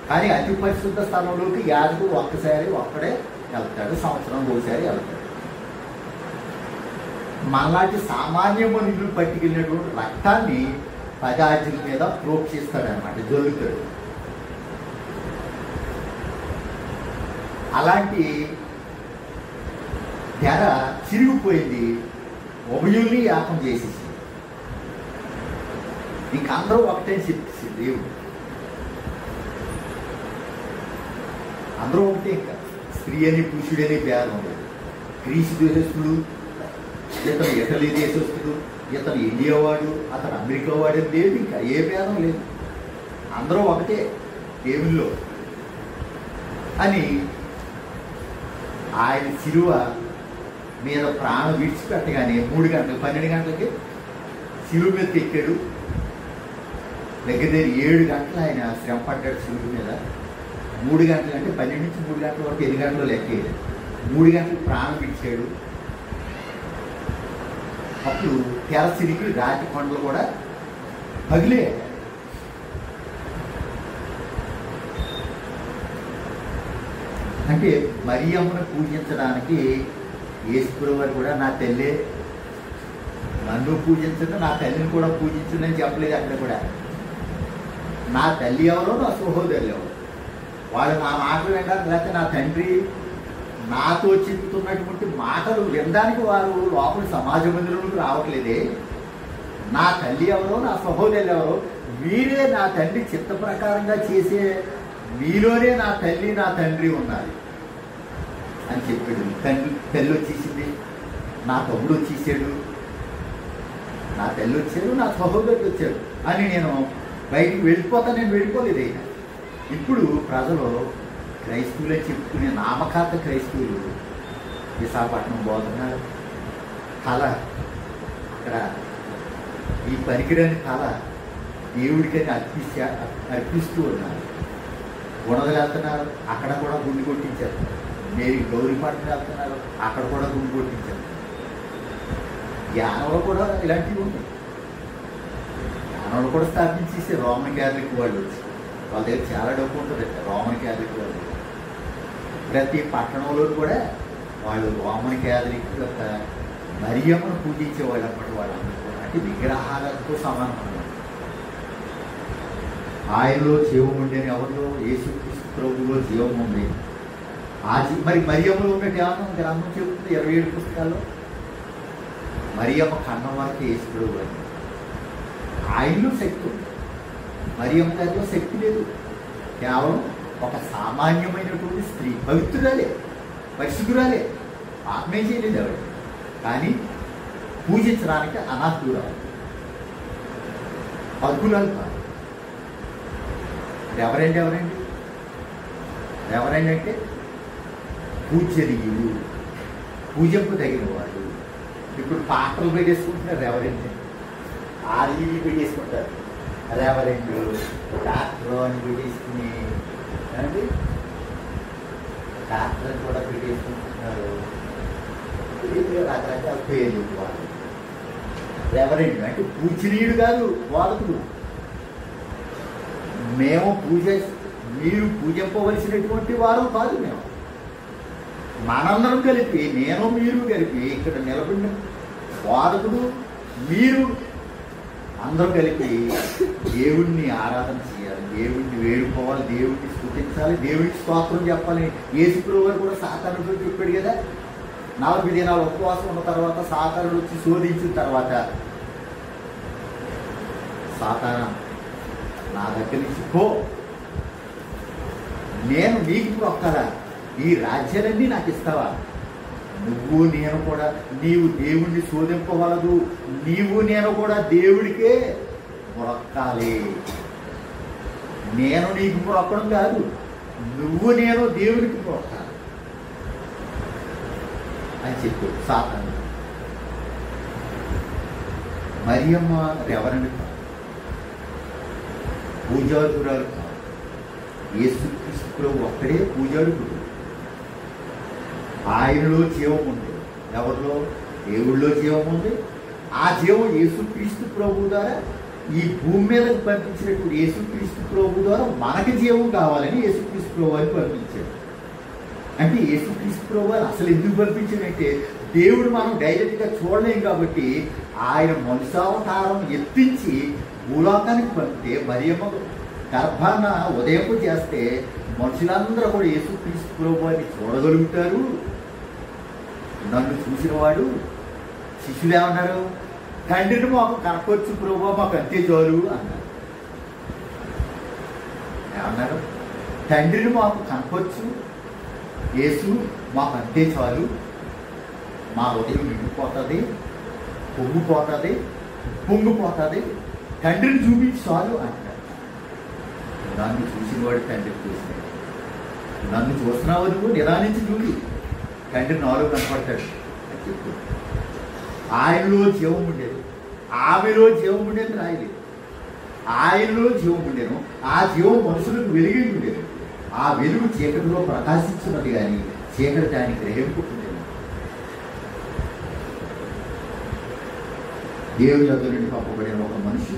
S1: కానీ అతి పరిశుద్ధ స్థలంలోకి యాజకుడు ఒక్కడే వెళ్తాడు, సంవత్సరం ఒకసారి వెళ్తాడు. మనలాంటి సామాన్య మనుషులు పట్టుకెళ్ళినటువంటి రక్తాన్ని 10 ఆజ్ఞల మీద ప్రోక్షిస్తాడనమాట, జల్లుతాడు. అలాంటి తెర చిరిగిపోయింది, ఉభయుల్ని యాపం చేసేసి ఇంక అందరూ ఒకటే చెప్పేసి దేవుడు, అందరూ ఒకటే. ఇంకా స్త్రీ అని పురుషుడని భేదం లేదు. గ్రీసు దేశస్తుడు, ఇతను ఇటలీ దేశస్తుడు, ఇతను ఇండియా వాడు, అతను అమెరికా వాడు లేదు, ఇంకా ఏ భేదం లేదు, అందరూ ఒకటే దేవుల్లో అని ఆయన శిలువ మీద ప్రాణం విడిచిపెట్టగానే 3 గంటలు 12 గంటలకి శిలువ మీద ఎక్కాడు. దగ్గర 7 గంటలు ఆయన శ్రమ పడ్డాడు శిలువ మీద. 3 గంటలు అంటే 12 నుంచి 3 గంటల వరకు 8 గంటలు లెక్కేది. 3 గంటలు ప్రాణం విడిచాడు. అప్పుడు తెర చిరిగి రాతి కొండలు కూడా పగిలే. అంటే మరియమ్మను పూజించడానికి యేసుప్రభు వారు కూడా నా తల్లే, నన్ను పూజించండి, నా తల్లిని కూడా పూజించండి అని చెప్పలేదు. అక్కడ కూడా నా తల్లి ఎవరో, నా సహోదరులు ఎవరు, వాళ్ళు నా మాటలు వినడానికి, లేకపోతే నా తండ్రి నాతో చెప్తున్నటువంటి మాటలు వినడానికి వారు లోపల సమాజ మందిరంలోకి రావట్లేదే. నా తల్లి ఎవరో, నా సహోదరులు ఎవరో, మీరే నా తండ్రి చిత్త ప్రకారంగా చేసే, మీలోనే నా తల్లి నా తండ్రి ఉన్నారు అని చెప్పాడు. తల్లి వచ్చేసింది, నా తమ్ముడు వచ్చేసాడు, నా తల్లి వచ్చాడు, నా సహోదరుడు వచ్చాడు అని నేను బయటికి వెళ్ళిపోతాను. నేను వెళ్ళిపోలేదు. అయినా ఇప్పుడు ప్రజలు క్రైస్తవులే చెప్పుకునే నామకార్థ క్రైస్తవులు విశాఖపట్నం పోతున్నారు. కళ అక్కడ ఈ పనికిరాని కళ దేవుడికని అర్పిస్తూ ఉన్నారు. గుణదలు వెళ్తున్నారు, అక్కడ కూడా గుండు కొట్టించారు. మేరీ గౌరీపట్నం వెళ్తున్నారు, అక్కడ కూడా గుండు కొట్టించారు. జ్ఞానంలో కూడా ఇలాంటివి ఉన్నాయి. జ్ఞానం మనల్ని కూడా స్థాపించేసి రోమన్ క్యాథలిక్ వాళ్ళు వచ్చి వాళ్ళ దగ్గర చాలా డబ్బు ఉంటుంది. రోమన్ క్యాథలిక్ వాళ్ళు ప్రతి పట్టణంలో కూడా వాళ్ళు రోమన్ క్యాథలిక్ యొక్క మరియమ్మను పూజించేవాళ్ళు అన్నమాట. వాళ్ళందరూ కూడా అంటే విగ్రహాలతో సమానం అన్నమాట. ఆయనలో జీవం ఉండేది ఎవరిలో? యేసుక్రీస్తు ప్రభువులో జీవం ఉంది. మరి మరియమ్మలో ఉన్నట్టు ఏమన్నా గ్రంథం చెబుతుంది 27 పుస్తకాల్లో. మరియమ్మ కన్నం వరకు యేసు ప్రభు అని. ఆయనలో శక్తి ఉంది, మరియమ్మ గారిలో శక్తి లేదు. కేవలం ఒక సామాన్యమైనటువంటి స్త్రీ, పవిత్రురాలే, పరిశుద్ధురాలే, ఆత్మే చేయలేదు ఆవిడ. కానీ పూజించడానికి అనాథురాలు, అర్హురాలు కాదు. ఎవరండి అంటే పూజనీయుడు, పూజకు తగిన వాడు. ఇప్పుడు పాటలు పెట్టేసుకుంటున్నారు రెవరెండ్, ఆర్ఈవి పెట్టేసుకుంటారు, రెవరెండ్ డాక్టర్ అని పెట్టేసుకుని అండి, డాక్టర్ కూడా పెట్టేసుకుంటున్నారు. రకరకాల పేర్లు వాళ్ళు. రెవరెండ్ అంటే పూజనీయుడు కాదు, వాడుకుడు. మీరు పూజింపవలసినటువంటి వారు కాదు. మేము మనందరం కలిపి, నేను మీరు కలిపి ఇక్కడ నిలబడిన వాదకుడు మీరు అందరూ కలిపి దేవుణ్ణి ఆరాధన చేయాలి, దేవుణ్ణి వేడుకోవాలి, దేవుణ్ణి స్తుతించాలి, దేవుడికి స్తోత్రం చెప్పాలి. యేసు ప్రభువు కూడా సాతానుడితో చెప్పాడు కదా, 40 దినాలు ఉపవాసం ఉన్న తర్వాత సాతానుడు వచ్చి శోధించిన తర్వాత, సాతానా నా దగ్గర నుంచి పో, నేను నీకు మొక్కలా, ఈ రాజ్యాలన్నీ నాకు ఇస్తావా? నువ్వు నేను కూడా, నీవు దేవుణ్ణి శోధింపవలదు, నీవు నేను కూడా దేవుడికే మొక్కాలి. నేను నీకు మొక్కడం కాదు, నువ్వు నేను దేవుడికి మొక్కాలి అని చెప్పు సాతాను. మరియమ్మ ఎవరండి? పూజారురాలు కాదు. యేసుక్రీస్తు ప్రభు ఒక్కడే పూజారుడు. ఆయనలో జీవం ఉంది. ఎవరిలో? దేవుళ్ళలో జీవం ఉంది. ఆ జీవం యేసుక్రీస్తు ప్రభు ద్వారా ఈ భూమి మీదకి పంపించినప్పుడు యేసుక్రీస్తు ప్రభు ద్వారా మనకి జీవం కావాలని యేసుక్రీస్తు ప్రభు అని పంపించాడు. అంటే యేసుక్రీస్తు ప్రభు అని అసలు ఎందుకు పంపించాడంటే, దేవుడు మనం డైరెక్ట్గా చూడలేం కాబట్టి ఆయన మనుషావతారం ఎత్తించి భూలోకానికి పంపితే, మరియమ్మ గర్భాన ఉదయపు చేస్తే మనుషులందరూ కూడా యేసుక్రీస్తు ప్రభు అని చూడగలుగుతారు. నన్ను చూసిన వాడు, శిష్యులు ఏమన్నారు? తండ్రిని మాకు కనపచ్చు ప్రభు, మాకు అంతే చాలు అన్నారు. ఏమన్నారు? తండ్రిని మాకు కనపచ్చు యేసు, మాకు అంతే చాలు, మా ఉదయం నిండిపోతుంది, పొంగిపోతుంది, పొంగిపోతుంది, తండ్రిని చూపించి చాలు అంటారు. నన్ను చూసిన వాడు తండ్రిని చూసినాడు. నన్ను చూస్తున్నావు నువ్వు నిరానించి చూడు, తండ్రి నాలో కనపడతాడు అని చెప్పు. ఆయనలో జీవం ఉండేది, ఆమెలో జీవం ఉండేది రాయలేదు. ఆయనలో జీవం ఉండేను, ఆ జీవం మనుషులకు వెలిగి ఉండేది. ఆ వెలుగు చీకటిలో ప్రకాశించున్నది కానీ చీకటి దాన్ని గ్రహింపుకుండేది. దేవుని యొద్ద నుండి పంపబడిన ఒక మనిషి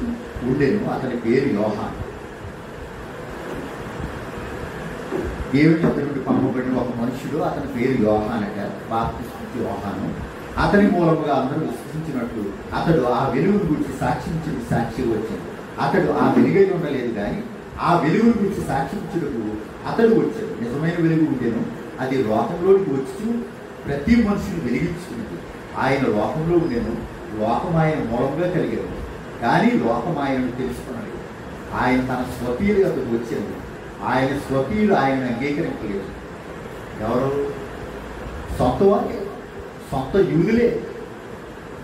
S1: ఉండేను, అతని పేరు యోహాను. దేవుని యొద్ద నుండి పంపబడిన ఒక మనుషుడు, అతని పేరు యోహానట, బాప్తిస్మ యోహాను. అతని మూలముగా అందరూ విశ్వసించినట్లు అతడు ఆ వెలుగును గురించి సాక్షి వచ్చింది. అతడు ఆ వెలుగై ఉండలేదు కానీ ఆ వెలుగును గురించి సాక్షించుటకు అతడు వచ్చాడు. నిజమైన వెలుగు ఉండేను, అది లోకంలోకి వచ్చి ప్రతి మనుషుని వెలిగించుకున్నది. ఆయన లోకంలో ఉండేను, లోకం ఆయన మూలంగా కలిగాడు, కానీ లోకం ఆయనను తెలుసుకున్నాడు. ఆయన తన స్వకీయులు అతడు వచ్చాడు, ఆయన స్వకీయులు ఆయన అంగీకరించలేదు. ఎవరు? సొంత వారే, సొంత యూదులే.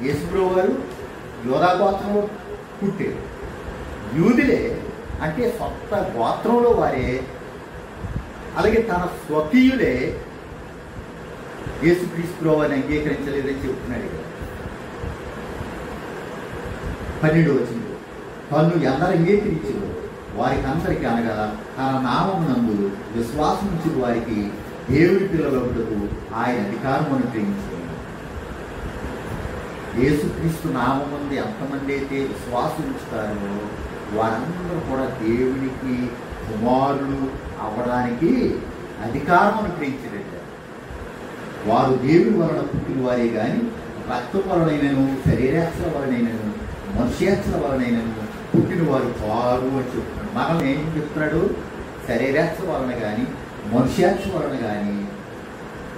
S1: యేసుప్రభు వారు యోధా గోత్రంలో పుట్టారు. యూదులే అంటే సొంత గోత్రంలో వారే. అలాగే తన స్వకీయులే యేసుక్రీస్తు ప్రభువుని అంగీకరించలేదని చెప్తున్నాడు కదా. 12 వచ్చింది. తను ఎందరు అంగీకరించారు వారికి అందరికీ, అనగా తన నామమునందు విశ్వాసం ఉంచిన వారికి దేవుడి పిల్లలకు ఆయన అధికారం అనుగ్రహించాడు. యేసుక్రీస్తు నామముందు ఎంతమంది అయితే విశ్వాసం ఉంచుతారో వారందరూ కూడా దేవునికి కుమారులు అవ్వడానికి అధికారం అనుగ్రహించలేదు. వారు దేవుని వలన పుట్టిన వారే కానీ రక్తం వలనైనను శరీరాక్షల వలనైనను మనుష్యాక్షల వలనైనను పుట్టిన వారు కారు అని చెప్తున్నాడు. మనం ఏం చెప్తున్నాడు? శరీరాక్ష వలన కానీ మనుష్యాక్ష వలన కానీ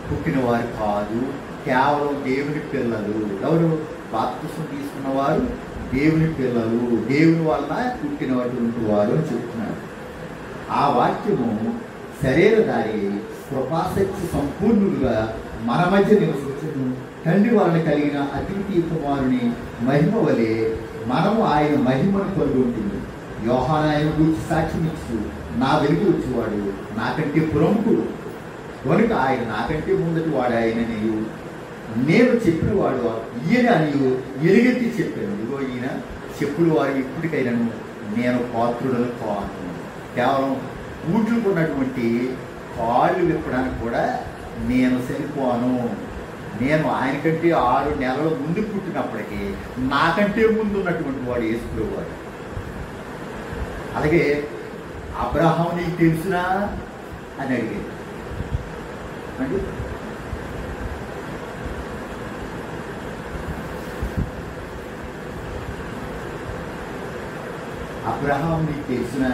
S1: పుట్టిన వారు కాదు, కేవలం దేవుని పిల్లలు. ఎవరు? బాప్తిసం తీసుకున్న వారు దేవుని పిల్లలు, దేవుని వలన పుట్టినటువంటి వారు అని చెప్తున్నాడు. ఆ వాక్యము శరీరధారి కృపాశక్తి సంపూర్ణులుగా మన మధ్య నివసించను తండ్రి వలన కలిగిన అద్వితీయ కుమారుని మహిమ వలె మనము ఆయన మహిమను కలిగి ఉంటుంది. యోహాను ఆయన గురించి సాక్ష్యం ఇచ్చు, నా వెలుగు వచ్చేవాడు నాకంటే ప్రముఖుడు కనుక ఆయన నాకంటే ముందటి వాడు ఆయన నేను చెప్పిన వాడు ఈయన అని ఎలుగెత్తి చెప్పాను. ఇదిగో ఈయన చెప్పులు వారు ఇప్పటికైనాను నేను పాత్రుడను కాను. కేవలం ఊట్లు ఉన్నటువంటి కాళ్ళు విప్పడానికి కూడా నేను సరిపోను. నేను ఆయనకంటే 6 నెలల ముందు పుట్టినప్పటికీ నాకంటే ముందు ఉన్నటువంటి వాడు యేసుప్రభువాడు. అలాగే అబ్రహాము నీకు తెలుసునా అని అడిగాడు. అంటే అబ్రహాం నీకు తెలుసునా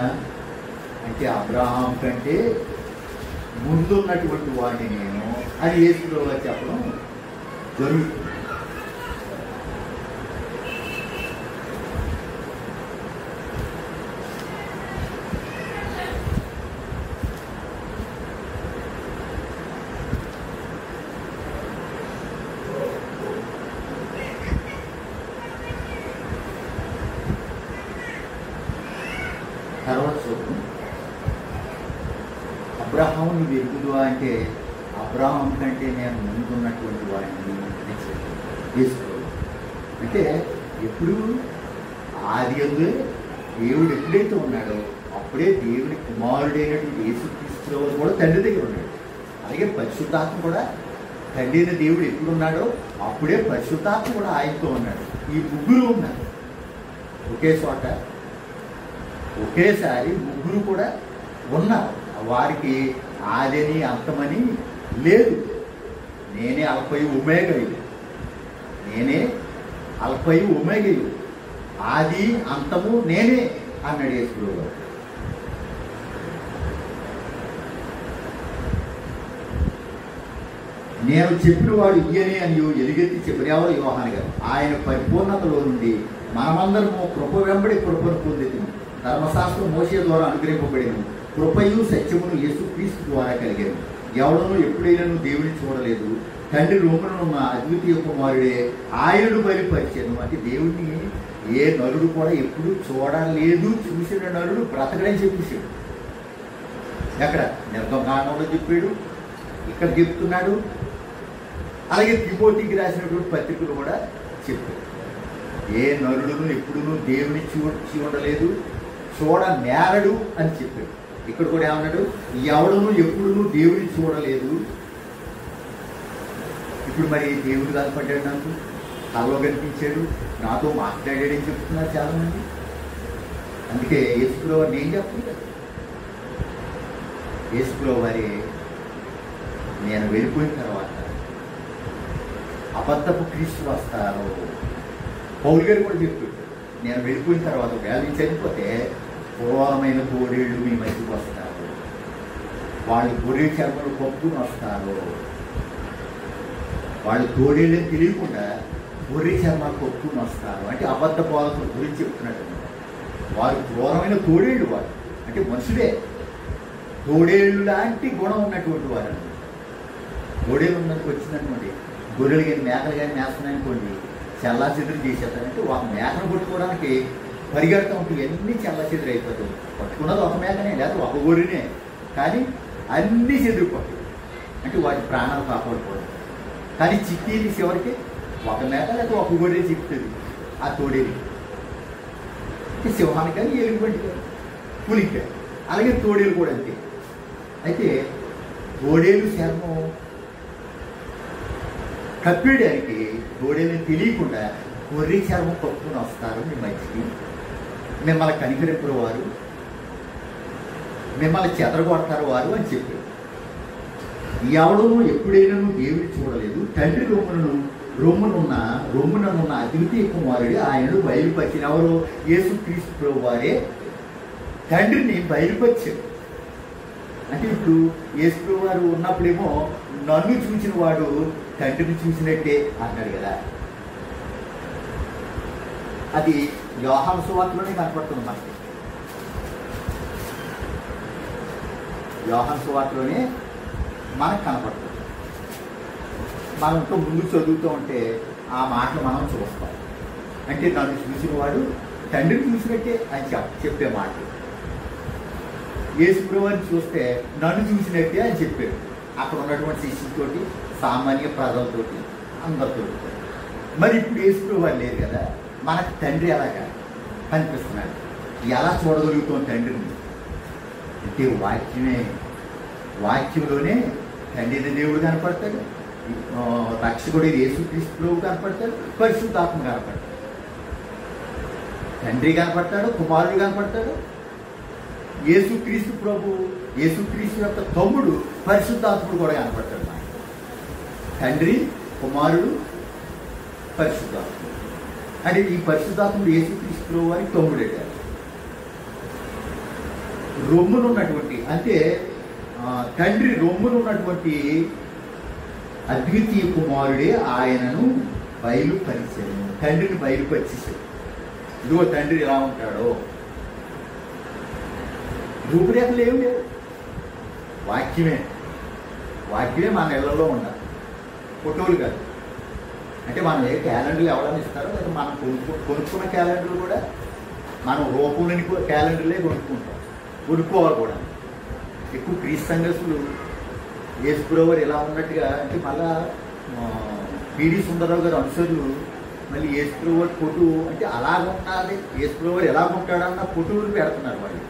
S1: అంటే అబ్రహాం కంటే ముందున్నటువంటి వాడిని నేను అని యేసుప్రభువు చెప్పడం జరుగుతుంది. తర్వాత చూద్దాం. అబ్రహాము నువ్వు ఎరుగుదువా అంటే అబ్రహాం కంటే నేను ముందున్నటువంటి వాడిని తీసుకోవాలి. అంటే ఎప్పుడు ఆది అందు దేవుడు ఎప్పుడైతే ఉన్నాడో అప్పుడే దేవుని కుమారుడైనటువంటి యేసుక్రీస్తు కూడా తండ్రి దగ్గర ఉన్నాడు. అలాగే పరిశుద్ధాత్మ కూడా తండ్రి అయిన దేవుడు ఎప్పుడున్నాడో అప్పుడే పరిశుద్ధాత్మ కూడా ఆయనతో ఉన్నాడు. ఈ ముగ్గురు ఉన్నారు ఒకే చోట ఒకేసారి, ముగ్గురు కూడా ఉన్నారు. వారికి ఆదని అంతమని లేదు. నేనే అల్పయు ఒమేగయు, నేనే అల్పయు ఒమేగయు, ఆది అంతము నేనే అన్నాడు యేసుప్రభువు. నేను చెప్పిన వాడు ఈయనే అని ఎలుగెత్తి చెప్పిన ఎవరు? యోహాను గారు. ఆయన పరిపూర్ణతలో నుండి మనమందరము కృప వెంబడి కృపను పొందితిమి. ధర్మశాస్త్రం మోషే ద్వారా అనుగ్రహింపబడిన కృపయు సత్యమును యేసుక్రీస్తు ద్వారా కలిగాను. ఎవడనూ ఎప్పుడైనా దేవుని చూడలేదు, తండ్రి రూపనున్న అద్వితీయ కుమారుడే ఆయనను బయలుపరిచాను. అంటే దేవుడిని ఏ నరుడు కూడా ఎప్పుడు చూడలేదు, చూసిన నరుడు బ్రతకడని చెప్పేశాడు. ఎక్కడ? నిర్గమకాండంలో చెప్పాడు, ఇక్కడ చెప్తున్నాడు. అలాగే తిమోతికి రాసినటువంటి పత్రికలు కూడా చెప్పాడు. ఏ నరుడును ఎప్పుడునూ దేవుని చూడలేదు, చూడనేరడు అని చెప్పాడు. ఇక్కడ కూడా ఏమన్నాడు? ఎవడును ఎప్పుడునూ దేవుని చూడలేదు. ఇప్పుడు మరి దేవుడు కనపడ్డాడు, నాకు కలలో కనిపించాడు, నాతో మాట్లాడాడని చెప్తున్నారు చాలామంది. అందుకే యేసుప్రభువు నేను చెప్పలేదు. యేసుప్రభువు వారి నేను వెళ్ళిపోయిన తర్వాత అబద్ధపు క్రీస్తు వస్తారు. పౌలు గారు కూడా చెప్పాడు, నేను వెళ్ళిపోయిన తర్వాత వేళ చనిపోతే క్రూరమైన తోడేళ్ళు మీ మధ్యకు వస్తారు, వాళ్ళు గొర్రె చర్మలు పప్పుని వస్తారు. వాళ్ళు తోడేళ్ళని తెలియకుండా గొర్రె చర్మలు పప్పుని వస్తారు. అంటే అబద్ధ బోధకుల గురించి చెప్తున్నట్టు. వారు క్రూరమైన తోడేళ్ళు, వారు అంటే మనుషులే, తోడేళ్ళు లాంటి గుణం ఉన్నటువంటి వారు. తోడేళ్ళు ఉన్నందుకు వచ్చిందనుకోండి, గొర్రెలు కానీ మేకలు కానీ మేస్తున్నాయనుకోండి, చల్లా చెదురు చేసేస్తారంటే ఒక మేకను పట్టుకోవడానికి పరిగెడతా ఉంటుంది, అన్నీ చల్లా చెదురు అయిపోతుంది. పట్టుకున్నది ఒక మేకనే, లేదా ఒక గొర్రెనే, కానీ అన్నీ చెదిరిపోతాయి. అంటే వాటి ప్రాణాలు కాపాడుకోవడం. కానీ చిక్కీని చివరికి ఒక మేక లేదా ఒక గొర్రె చిక్కుతుంది ఆ తోడేలు. సింహానికి కానీ ఎలుగుబంటి కానీ పులికి కానీ, అలాగే తోడేలు కూడా అంతే. అయితే తోడేలు చర్మం కప్పేయడానికి గోడెని తెలియకుండా గొర్రె చర్మం కప్పుకొని వస్తారు మీ మధ్యకి. మిమ్మల్ని కనికరింపురు వారు, మిమ్మల్ని చెదరగొడతారు వారు అని చెప్పాడు. ఎవడూ ఎప్పుడైనా దేవుడిని చూడలేదు. తండ్రి రొమ్ముననున్న అద్వితీయ కుమారుడు ఆయనను బయలుపరిచిన ఎవరు? యేసుక్రీస్తు ప్రభు వారే తండ్రిని బయలుపరిచాడు. అంటే ఇప్పుడు యేసు ప్రభు వారు ఉన్నప్పుడేమో నన్ను చూసిన వాడు తండ్రిని చూసినట్టే అన్నాడు కదా. అది యోహాను సువార్తలోనే కనపడుతుంది మనకి. యోహాను సువార్తలోనే మనకు కనపడుతుంది. మనం ఇంకా ముందు చదువుతూ ఉంటే ఆ మాటలు మనం చూస్తాం. అంటే నన్ను చూసిన వాడు తండ్రిని చూసినట్టే అని చెప్పే మాటలు. యేసుప్రభువుని చూస్తే నన్ను చూసినట్టే అని చెప్పాడు. అక్కడ ఉన్నటువంటి శిష్యులతోటి, సామాన్య ప్రజలతోటి, అందరితో. మరి ఇప్పుడు యేసుప్రభువు లేరు కదా, మనకు తండ్రి ఎలాగా కనిపిస్తున్నాడు? ఎలా చూడగలుగుతాం తండ్రిని? అంటే వాక్యంలోనే తండ్రి దేవుడు కనపడతాడు, రక్షకుడు యేసుక్రీస్తు ప్రభు కనపడతాడు, పరిశుద్ధాత్మ కనపడతాడు. తండ్రి కనపడతాడు, కుమారుడు కనపడతాడు, యేసుక్రీస్తు ప్రభు, యేసుక్రీస్తు యొక్క తమ్ముడు పరిశుద్ధాత్ముడు కూడా కనపడతాడు. మనకి తండ్రి, కుమారుడు, పరిశుద్ధాత్ముడు. అంటే ఈ పరిశుద్ధాత్ముడు యేసుక్రీస్తు ప్రభు వారికి తమ్ముడే కాదు. రొమ్మునున్నటువంటి, అంటే తండ్రి రొమ్మునున్నటువంటి అద్వితీయ కుమారుడే ఆయనను బయలుపరిచాడు. తండ్రిని బయలుపరిచేశాడు. ఇదిగో తండ్రి ఎలా ఉంటాడో. రూపురేఖలు ఏమి లేవు, వాక్యమే మన ఇళ్లలో ఉండాలి, ఫోటోలు కాదు. అంటే మనం ఏ క్యాలెండర్లు ఎవరైనా ఇస్తారో లేదా మనం కొనుక్కున్న క్యాలెండర్లు కూడా మనం రూపంలోని క్యాలెండర్లే కొనుక్కోవాలి కూడా. ఎక్కువ క్రీస్తు సంఘస్థులు యేసుప్రభువు ఎలా ఉన్నట్టుగా, అంటే మళ్ళా పిడి సుందరరావు గారు అనుసరులు మళ్ళీ యేసుప్రభువు ఫోటో అంటే అలాగ ఉండాలి, యేసుప్రభువు ఎలా ఉంటాడన్న ఫోటోలు పెడుతున్నారు వాళ్ళు.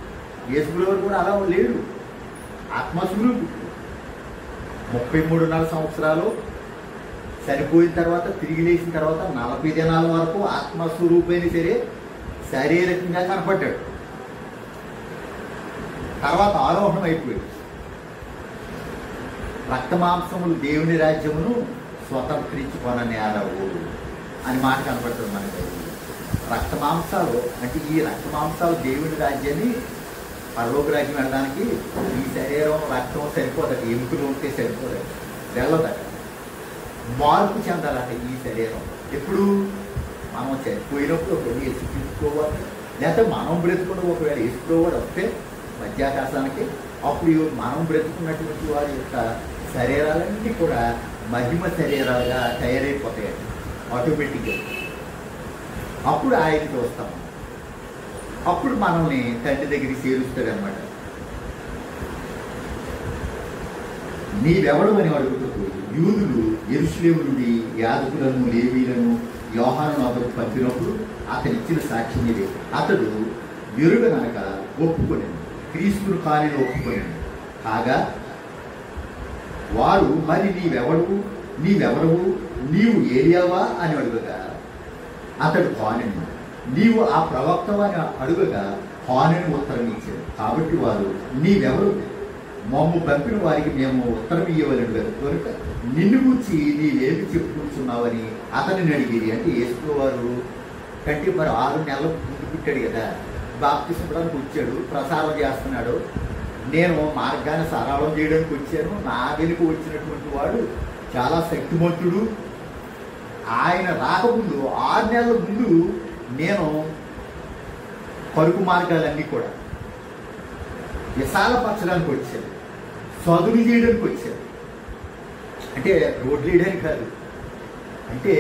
S1: యేసుప్రభువు కూడా అలా లేడు, ఆత్మస్వరూపుడు. 33.5 సంవత్సరాలు చనిపోయిన తర్వాత తిరిగి లేచిన తర్వాత 40 దినాల వరకు ఆత్మస్వరూపైన సరే శారీరకంగా కనపడ్డాడు. తర్వాత ఆరోహణం అయిపోయాడు. రక్తమాంసములు దేవుని రాజ్యమును స్వతంత్రించుకోననేరవు అని మాట కనపడుతుంది మనకి. రక్తమాంసాలు అంటే ఈ రక్తమాంసాలు దేవుని రాజ్యాన్ని, పరలోక రాజ్యం వెళ్ళడానికి ఈ శరీరం రక్తం సరిపోదట, ఎముకలు ఉంటే సరిపోదట, వెళ్ళదట, మార్పు చెందాలట ఈ శరీరం. ఎప్పుడు మనం చనిపోయినప్పుడు ఒకవేళ యేసుక్రీస్తుకోవాలి, లేకపోతే మనం బ్రతుకున్న ఒకవేళ యేసుక్రీస్తు వస్తే మధ్యాకాశానికి, అప్పుడు మనం బ్రతుకున్నటువంటి వారి యొక్క శరీరాలన్నీ కూడా మహిమ శరీరాలుగా తయారైపోతాయి ఆటోమేటిక్గా. అప్పుడు ఆయన చూస్తాము, అప్పుడు మనల్ని తండ్రి దగ్గరికి చేరుస్తాడనమాట. నీవెవడు అని అడుగుతూ యూదులు యెరూషలేము నుండి యాజకులను, లేవీలను యోహాను అతడు పంపినప్పుడు అతను ఇచ్చిన సాక్ష్యం ఇదే. అతడు ఎరుగనక ఒప్పుకొనేను, క్రీస్తును కాలిలో ఒప్పుకొనేను. కాగా వారు మరి నీవెవడవు, నీవు ఏలియావా అని అడుగగా అతడు కానెను. నీవు ఆ ప్రవక్తవని అడుగగా కానెను ఉత్తరం ఇచ్చాడు. కాబట్టి వారు నీవెవరు, మమ్ము పంపిన వారికి మేము ఉత్తరం ఇవ్వలేడు కనుక నిన్ను గురించి నీవేమి చెప్పుకుంటున్నావని అతనిని అడిగేది. అంటే యేసు వారు కంటే మరి 6 నెలల ముందు పుట్టాడు కదా, బాప్తిసంపడానికి వచ్చాడు, ప్రసారం చేస్తున్నాడు. నేను మార్గాన్ని సరళం చేయడానికి వచ్చాను, నా వెనుక వచ్చినటువంటి వాడు చాలా శక్తిమంతుడు. ఆయన రాకముందు 6 నెలల ముందు నేను పరుగు మార్గాలన్నీ కూడా విశాలపరచడానికి వచ్చాను, చదువు చేయడానికి వచ్చాను. అంటే రోడ్లు వేయడానికి కాదు, అంటే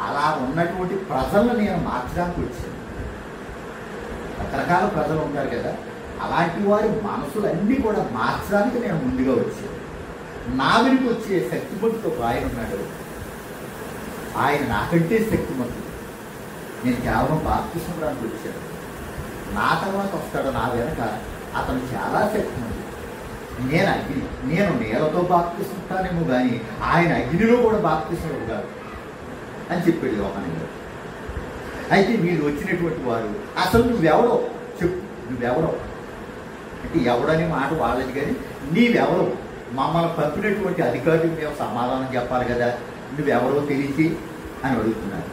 S1: అలా ఉన్నటువంటి ప్రజలను నేను మార్చడానికి వచ్చాను. రకరకాల ప్రజలు ఉంటారు కదా, అలాంటి వారి మనసులన్నీ కూడా మార్చడానికి నేను ముందుగా వచ్చాను. నా వెనుక వచ్చే శక్తిమంతుడు ఒక ఆయన ఉన్నాడు, ఆయన నాకంటే శక్తిమంతుడు. నేను కేవలం బాప్తిసంపడానికి వచ్చాను, నా తర్వాత వస్తాడు నా వెనక, అతను చాలా శక్తిమంతుడు. నేను అగ్ని, నేను నేలతో బాప్తిస్తానేమో కానీ ఆయన అగ్నిలో కూడా బాప్తిస్తాడు కాదు అని చెప్పాడు యోహాను గారు. అయితే వీళ్ళు వచ్చినటువంటి వారు అసలు నువ్వెవరో చెప్పు, నువ్వెవరో అంటే ఎవడనే మాట వాళ్ళది, కానీ నీవెవరో, మమ్మల్ని పంపినటువంటి అధికారులకు మేము సమాధానం చెప్పాలి కదా, నువ్వెవరో తెలిసి అని అడుగుతున్నారు.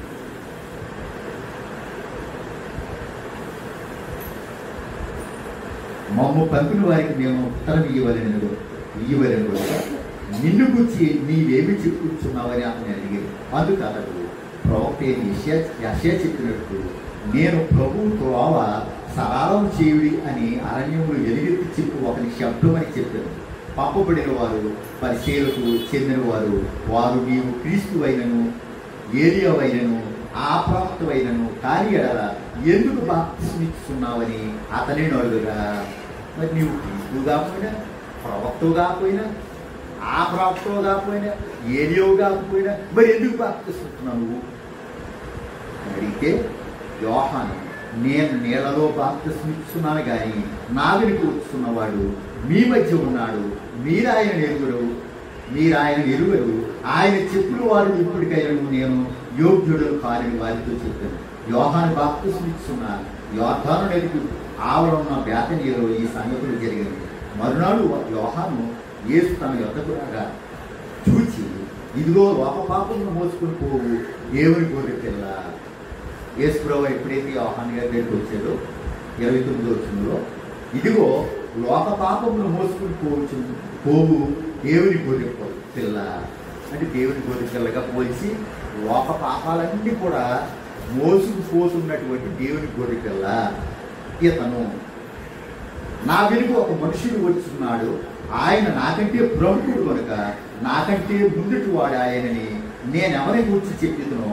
S1: మమ్మ పంపిన వారికి మేము ఉత్తరం ఇవ్వలేను నిన్ను గురించి నీవేమి చెప్పుకుంటున్నావని అతను అడిగాడు. అందుకు అతడు ప్రవక్త యెషయా చెప్పినట్టు నేను ప్రభు త్రోవ సరళం చేయుడి అని అరణ్యములు ఎలుగెత్తి చెప్పు ఒకరి శబ్దం అని చెప్పారు. పంపబడిన వారు పరిచయులకు చెందిన వారు నీవు క్రీస్తు అయినను ఏలియావైనను ఆ ప్రవక్తవైనను కానీ ఎడల ఎందుకు బాప్తిస్మిస్తున్నావని అతనే అడుగుగా, మరి నీవు క్రీస్తు కాకపోయినా ప్రవక్తవు కాకపోయినా ఆ ప్రవక్తవు కాకపోయినా ఏలియావు కాకపోయినా మరి ఎందుకు బాప్తిస్తున్నావు నువ్వు అడిగితే యోహాను నేను నీళ్లలో బాప్తిస్మిస్తున్నాను కానీ నా వెనుక వస్తున్నవాడు మీ మధ్య ఉన్నాడు, మీరు ఆయన ఎరుగరు ఆయన చెప్పిన వారు ఇప్పటికైనా నేను యోగ్యుడు కాని వారితో చెప్పాను. యోహాను బాప్తిస్మిస్తున్న యోర్దాను నదికి ఆవరణ బేతనీలో ఈ సంగతులు జరిగింది. మరునాడు యోహాను యేసు తన యొద్దకు రాగా చూచి, ఇదిగో లోకపాపమును మోసుకొని పోవు దేవుని గొర్రె పిల్ల. యేసు ప్రభువు ఎప్పుడైతే యోహాను గారి దగ్గరికి వచ్చాడో 29వ వచనంలో, ఇదిగో లోకపాపమును మోసుకొని పోవు దేవుని గొర్రె పిల్ల అంటే దేవుని గొర్రె పిల్లగా పోల్చి లోక పాపాలన్నీ కూడా మోసుకుపోతున్నటువంటి దేవుని గొర్రె పిల్ల ఇతను. నా వెనుక ఒక మనుషుడు వచ్చున్నాడు, ఆయన నాకంటే ప్రముఖుడు కనుక నాకంటే ముందుటి వాడు ఆయనని నేనెవరి గురించి చెప్పినో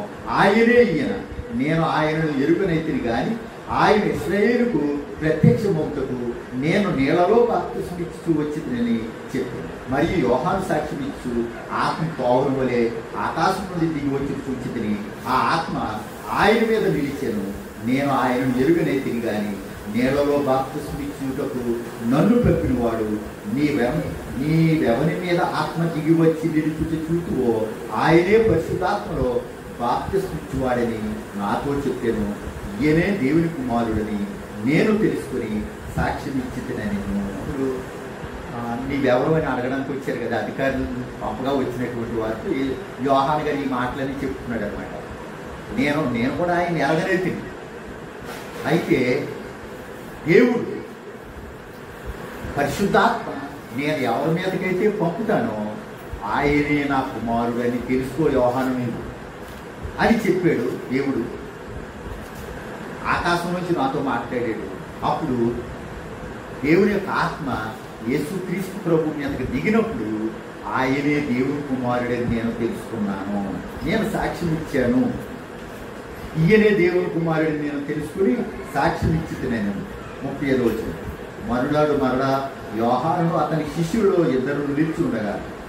S1: ఆయనే ఈయన. నేను ఆయనను ఎరుగనైతిని కానీ ఆయన ఇశ్రాయేలుకు ప్రత్యక్షమవుటకు నేను నీళ్లలో బాప్తిస్మిస్తూ వచ్చిందని చెప్పాను. మరియు యోహాను సాక్ష్యం ఇచ్చు ఆత్మ తోవడం వలె ఆకాశం నుండి దిగి వచ్చి చూచితిని, ఆ ఆత్మ ఆయన మీద నిలిచాను. నేను ఆయనను ఎరుగనైతిని కానీ నీళ్లలో బాప్తిస్మిచ్చుటకు నన్ను పంపినవాడు నీవెవరి మీద ఆత్మ దిగి వచ్చి నిలుచుట చూతువో ఆయనే పరిశుద్ధాత్మలో బాప్తిస్మిచ్చువాడని నాతో చెప్పాను. ఈయనే దేవుని కుమారుడని నేను తెలుసుకుని సాక్ష్యం ఇచ్చితనని. ఇప్పుడు నీవెవరు అని అడగడానికి వచ్చారు కదా అధికారులు పంపగా వచ్చినటువంటి వారికి యోహాను గారు ఈ మాటలన్నీ చెప్తున్నాడు అనమాట. నేను కూడా ఆయన ఎరగనైతిని. అయితే దేవుడు పరిశుద్ధాత్మ నేను ఎవరి మీదకైతే పంపుతానో ఆయనే నా కుమారుడు అని తెలుసుకో యోహాను నీవు అని చెప్పాడు దేవుడు. ఆకాశం నుంచి నాతో మాట్లాడాడు. అప్పుడు దేవుని యొక్క ఆత్మ యేసుక్రీస్తు ప్రభు మీదకి దిగినప్పుడు ఆయనే దేవుని కుమారుడని నేను తెలుసుకున్నాను, నేను సాక్ష్యం ఇచ్చాను. ఈయనే దేవుని కుమారుడిని నేను తెలుసుకుని సాక్ష్యం ఇచ్చితేనేను. 35వ వచనం, మరుడా యోహాను అతని శిష్యులలో ఇద్దరు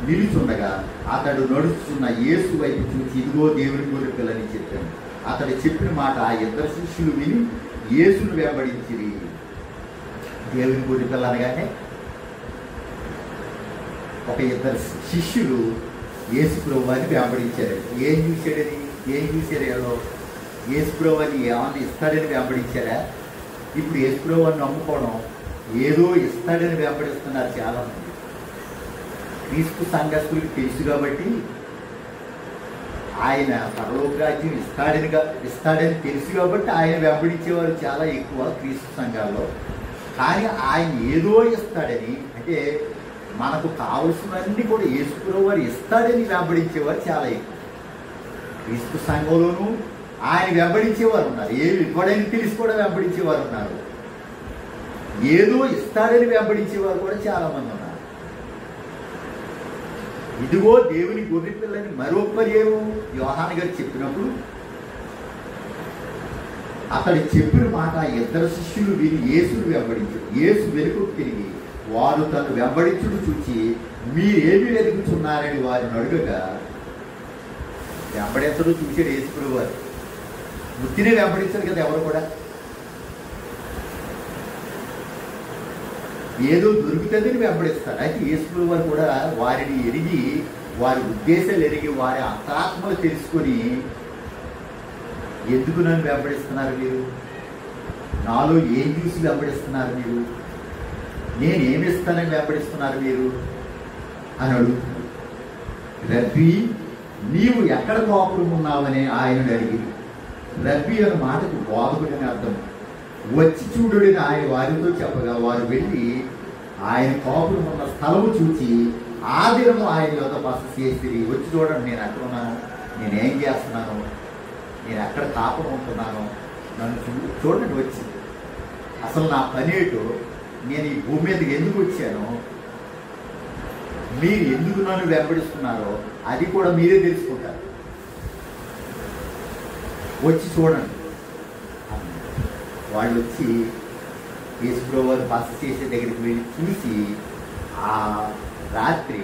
S1: నిలుచుండగా అతడు నడుస్తున్న యేసు వైపు చూసి, ఇదిగో దేవుని గొర్రె పిల్లని చెప్పాను. అతడు చెప్పిన మాట ఆ ఇద్దరు శిష్యులు విని యేసును వెంబడించిరి. దేవుని గొర్రె పిల్ల అనగానే ఒక ఇద్దరు శిష్యులు యేసు ప్రభువుని వెంబడించారు. ఏం చూశారు? యేసు ప్రభువుని ఏమన్నా ఇస్తాడని వెంబడించారా? ఇప్పుడు యేసు ప్రభువుని నమ్ముకోవడం ఏదో ఇస్తాడని వెంబడిస్తున్నారు చాలామంది. క్రీస్తు సంఘస్థులకు తెలుసు కాబట్టి ఆయన పరలోక రాజ్యం ఇస్తాడని తెలుసు కాబట్టి ఆయన వెంబడించేవారు చాలా ఎక్కువ క్రీస్తు సంఘాల్లో. కానీ ఆయన ఏదో ఇస్తాడని, అంటే మనకు కావలసినవన్నీ కూడా యేసు ప్రభువు ఇస్తాడని వెంబడించేవారు చాలా ఎక్కువ. క్రీస్తు సంఘంలోనూ ఆయన వెంబడించేవారు ఉన్నారు, ఏమి ఇవ్వడని తెలిసి కూడా వెంబడించేవారు ఉన్నారు, ఏదో ఇస్తాడని వెంబడించేవారు కూడా చాలా మంది ఉన్నారు. ఇదిగో దేవుని గొర్రె పిల్లని మరో పర్యాయం యోహాను గారు చెప్పినప్పుడు అతడు చెప్పిన మాట ఇద్దరు శిష్యులు విని యేసును వెంబడించారు. యేసు వెనుకకు తిరిగి వారు తను వెంబడించుడు చూచి మీరేమి వెతుకుతున్నారని వారిని అడుగగా, వెంబడించడం చూసాడు యేసు వారు. వృత్తినే వెంబడించారు కదా ఎవరు కూడా. ఏదో దొరుకుతుందని వెంబడిస్తారు. అయితే యేసు వారు కూడా వారిని ఎరిగి, వారి ఉద్దేశాలు ఎరిగి, వారి అంతరాత్మలు తెలుసుకొని, ఎందుకు నన్ను వెంబడిస్తున్నారు మీరు? నాలో ఏం చూసి వెంబడిస్తున్నారు మీరు? నేనేమిస్తానని వెంబడిస్తున్నారు మీరు అని అడుగుతున్నారు. రబ్బీ, నీవు ఎక్కడ కాపురం ఉన్నావని ఆయనను అడిగి, రబ్బీ అనే మాటకు బోధకుడని అర్థం. వచ్చి చూడుడని ఆయన వారితో చెప్పగా వారు వెళ్ళి ఆయన కాపురం ఉన్న స్థలము చూచి ఆ దినము ఆయన యొద్ద బస చేసి, వచ్చి చూడండి నేను ఎక్కడ ఉన్నాను, నేనేం చేస్తున్నాను, నేను ఎక్కడ కాపురం ఉంటున్నాను, నన్ను చూడండి వచ్చి, అసలు నా పని ఏంటో, నేను ఈ భూమి మీదకి ఎందుకు వచ్చాను, మీరు ఎందుకు నన్ను వెంబడిస్తున్నారో అది కూడా మీరే తెలుసుకుంటారు, వచ్చి చూడండి. వాళ్ళు వచ్చి యేసు వారు బస చేసే దగ్గరికి వెళ్ళి చూసి, ఆ రాత్రి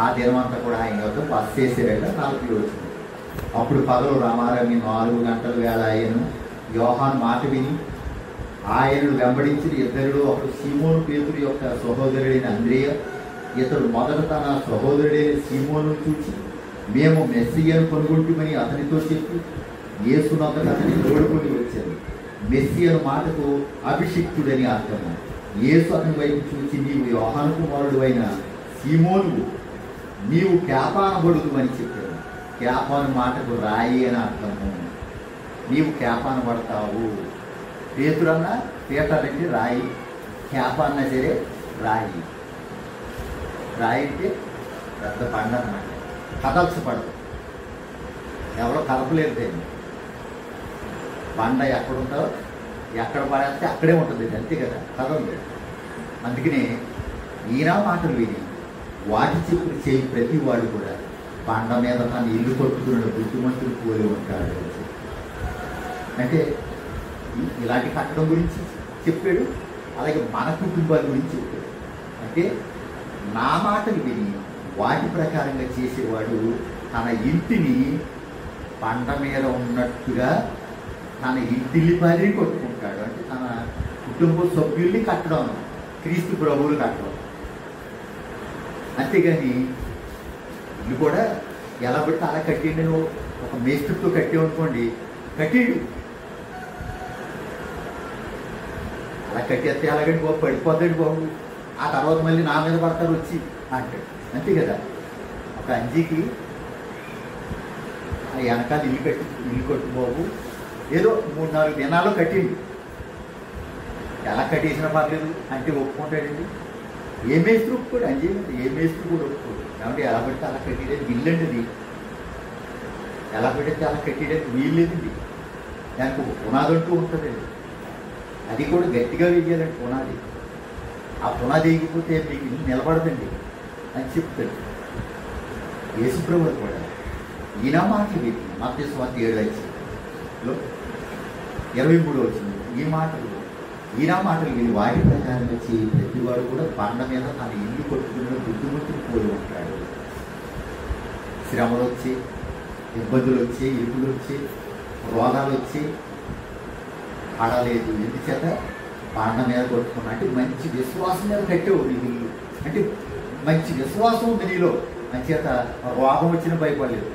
S1: ఆ దినమంతా కూడా ఆయన వద్ద బస చేసేట 40 రోజులు. అప్పుడు పగలు రామారామి 4 గంటల వేళ ఆయను యోహాను మాట విని ఆయనను వెంబడించిన ఇద్దరిలో ఒకడు సీమోను పేతురు యొక్క సహోదరుడైన అంద్రేయ. ఇతడు మొదట తన సహోదరుడైన సీమోను చూచి, మేము మెస్సియను కనుగొంటుమని అతనితో చెప్పి యేసునొద్దకు అతని తోడుకొని వచ్చాను. మెస్సియను మాటకు అభిషిక్తుడని అర్థము. యేసు అతని వైపు చూచి, నీవు యోహాను కుమారుడు అయిన సీమోను, నీవు కేపానబడుదు అని చెప్పాను. కేపాను మాటకు రాయి అని అర్థము. నీవు కేపాన పడతావు. పేతురన్నా పీటర్ అంటే రాయి, కేప అన్నా సరే రాయి. రాయి అంటే పెద్ద పండ అన్నమాట, కదల్చబడదు, ఎవరో కదపలేరు దాన్ని. బండ ఎక్కడుందో ఎక్కడ పడేస్తే అక్కడే ఉంటుంది, అంతే కదా, కదలదు. అందుకనే ఈయన మాటలు విని వాటి చెప్పులు చేయి ప్రతి వాడు కూడా బండ మీద తన ఇల్లు కొట్టుకున్న బుద్ధిమంతులు పోలి ఉంటాడు. అంటే ఇలాంటి కట్టడం గురించి చెప్పాడు, అలాగే మన కుటుంబాల గురించి చెప్పాడు. అంటే నా మాటలు విని వాటి ప్రకారంగా చేసేవాడు తన ఇంటిని బండ మీద ఉన్నట్టుగా తన ఇంటిని పని కొట్టుకుంటాడు. అంటే తన కుటుంబ సభ్యుల్ని కట్టడం, క్రీస్తు ప్రభువులు కట్టడం. అంతేగాని ఇల్లు కూడా ఎలా పడితే అలా కట్టేయండి. నువ్వు ఒక మేస్త్రితో కట్టేవనుకోండి, కట్టేడు అలా కట్టేస్తే అలాగండి బాబు, పడిపోతాడు బాబు, ఆ తర్వాత మళ్ళీ నా మీద పడతారు వచ్చి అంటాడు. అంతే కదా. ఒక అంజీకి ఆ వెనకాల ఇల్లు కట్టు బాబు, ఏదో 3-4 దినాల్లో కట్టింది. ఎలా కట్టేసినా పర్లేదు అంటే ఒప్పుకుంటాడండి. ఏ మేస్త్రి ఒప్పుకోడు, అంజీ ఏ మేస్త్రి కూడా ఒప్పుకోడు. కాబట్టి ఎలా పడితే అలా కట్టేయడానికి వీల్లేండి, అది ఎలా పడితే అలా కట్టేయడానికి వీల్లేదండి. దానికి ఒక పునాది అంటూ ఉంటుందండి, అది కూడా గట్టిగా వేయాలండి పునాది. ఆ పునాది వేయకపోతే మీకు ఇల్లు నిలబడదండి అని చెప్తాడు యేసుప్రభువు కూడా. ఈయన మాటలు వీటి మత్తయి సువార్త 7:23 వచ్చింది. ఈయన మాటలు విని వాటి ప్రకారం వచ్చి ప్రతివాడు కూడా బండ మీద తన ఇల్లు కొట్టుకున్న బుద్ధిమంతులు పోయి ఉంటాడు. శ్రమలు వచ్చి, ఇబ్బందులు వచ్చి, ఇరుకులు వచ్చి, రోగాలు వచ్చి పడలేదు. ఎందుచేత బండ మీద కొట్టుకున్నా అంటే మంచి విశ్వాసం మీద కట్టేవు నీ ఇల్లు. అంటే మంచి విశ్వాసం ఉంది నీలో, అంచేత రోగం వచ్చినా భయపడలేదు.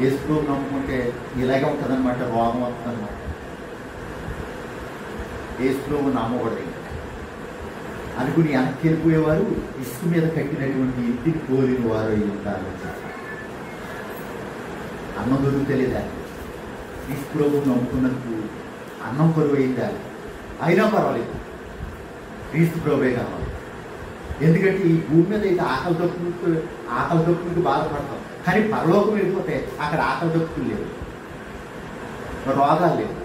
S1: యేసు నమ్ముకుంటే ఇలాగే ఉంటుందన్నమాట, రోగం వస్తుందన్నమాట. యేసు నమ్మకూడదు అనుకుని వెనక్కి వెళ్ళిపోయేవారు ఇసుక మీద కట్టినటువంటి ఇంటిని కోరిన వారు అయి ఉంటారు. అన్నం దొరుకుతలేదా? యేసు నమ్ముకున్నందుకు అన్నం కరువు అయిందా? అయినా పర్వాలేదు, క్రీస్తు ప్రభువే కావాలి. ఎందుకంటే ఈ భూమి మీద అయితే ఆకలి దప్పులకు బాధపడతాం, కానీ పరలోకం వెళ్ళిపోతే అక్కడ ఆకలి దప్పులు లేవు, రోగాలు లేవు,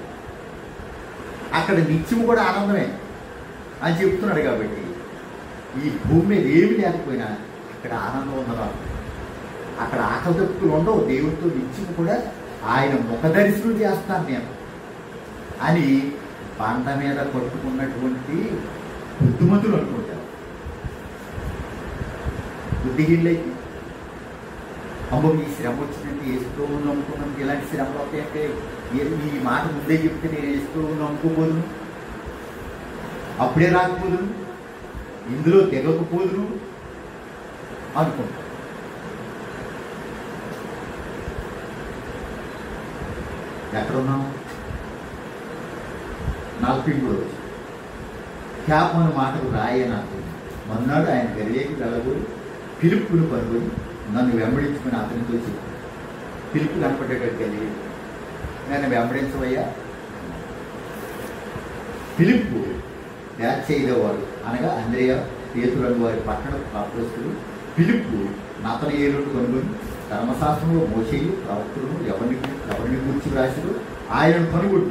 S1: అక్కడ నిత్యం కూడా ఆనందమే అని చెప్తున్నాడు. కాబట్టి ఈ భూమి మీద ఏమి లేకపోయినా అక్కడ ఆనందం ఉన్నదా, అక్కడ ఆకలి దప్పులు ఉండవు. దేవుడితో నిత్యం కూడా ఆయన ముఖ దర్శనం చేస్తాను నేను అని బండ మీద కొట్టుకున్నటువంటి బుద్ధిమంతులు అనుకుంటారు. బుద్ధిహీనులైతే అమ్మో ఈ శ్రమ వచ్చిందంటే యేసు నమ్ముకున్నాను, ఇలాంటి శ్రమలు వస్తాయంటే ఈ మాట ముందే చెప్తే నేను యేసు నమ్ముకోబోదును అప్పుడే రాకపోదును, ఇందులో తెగకపోదును అనుకుంటా. ఎక్కడున్నాం? 43వ రోజు. క్యాప్ అనే మాటకు రాయి అని అర్థం. మొన్నాడు ఆయన గలిలేకి వెళ్ళబోయి పిలుపును కనుగొని నన్ను వెంబడించుకుని అతనితో చెప్పి, పిలుపు కనపడేటట్టు కలిగి నన్ను వెంబడించవయ్యా. పిలుపు చేయలేవాడు అనగా అంద్రేయ, పేతురు వారి పట్టణ అపోస్తలుడు. పిలుపు నతనయేలును కనుగొని ధర్మశాస్త్రంలో మోషేయు ప్రవక్తలను ఎవరిని గురించి రాశారు ఆయనను కనుగొడు.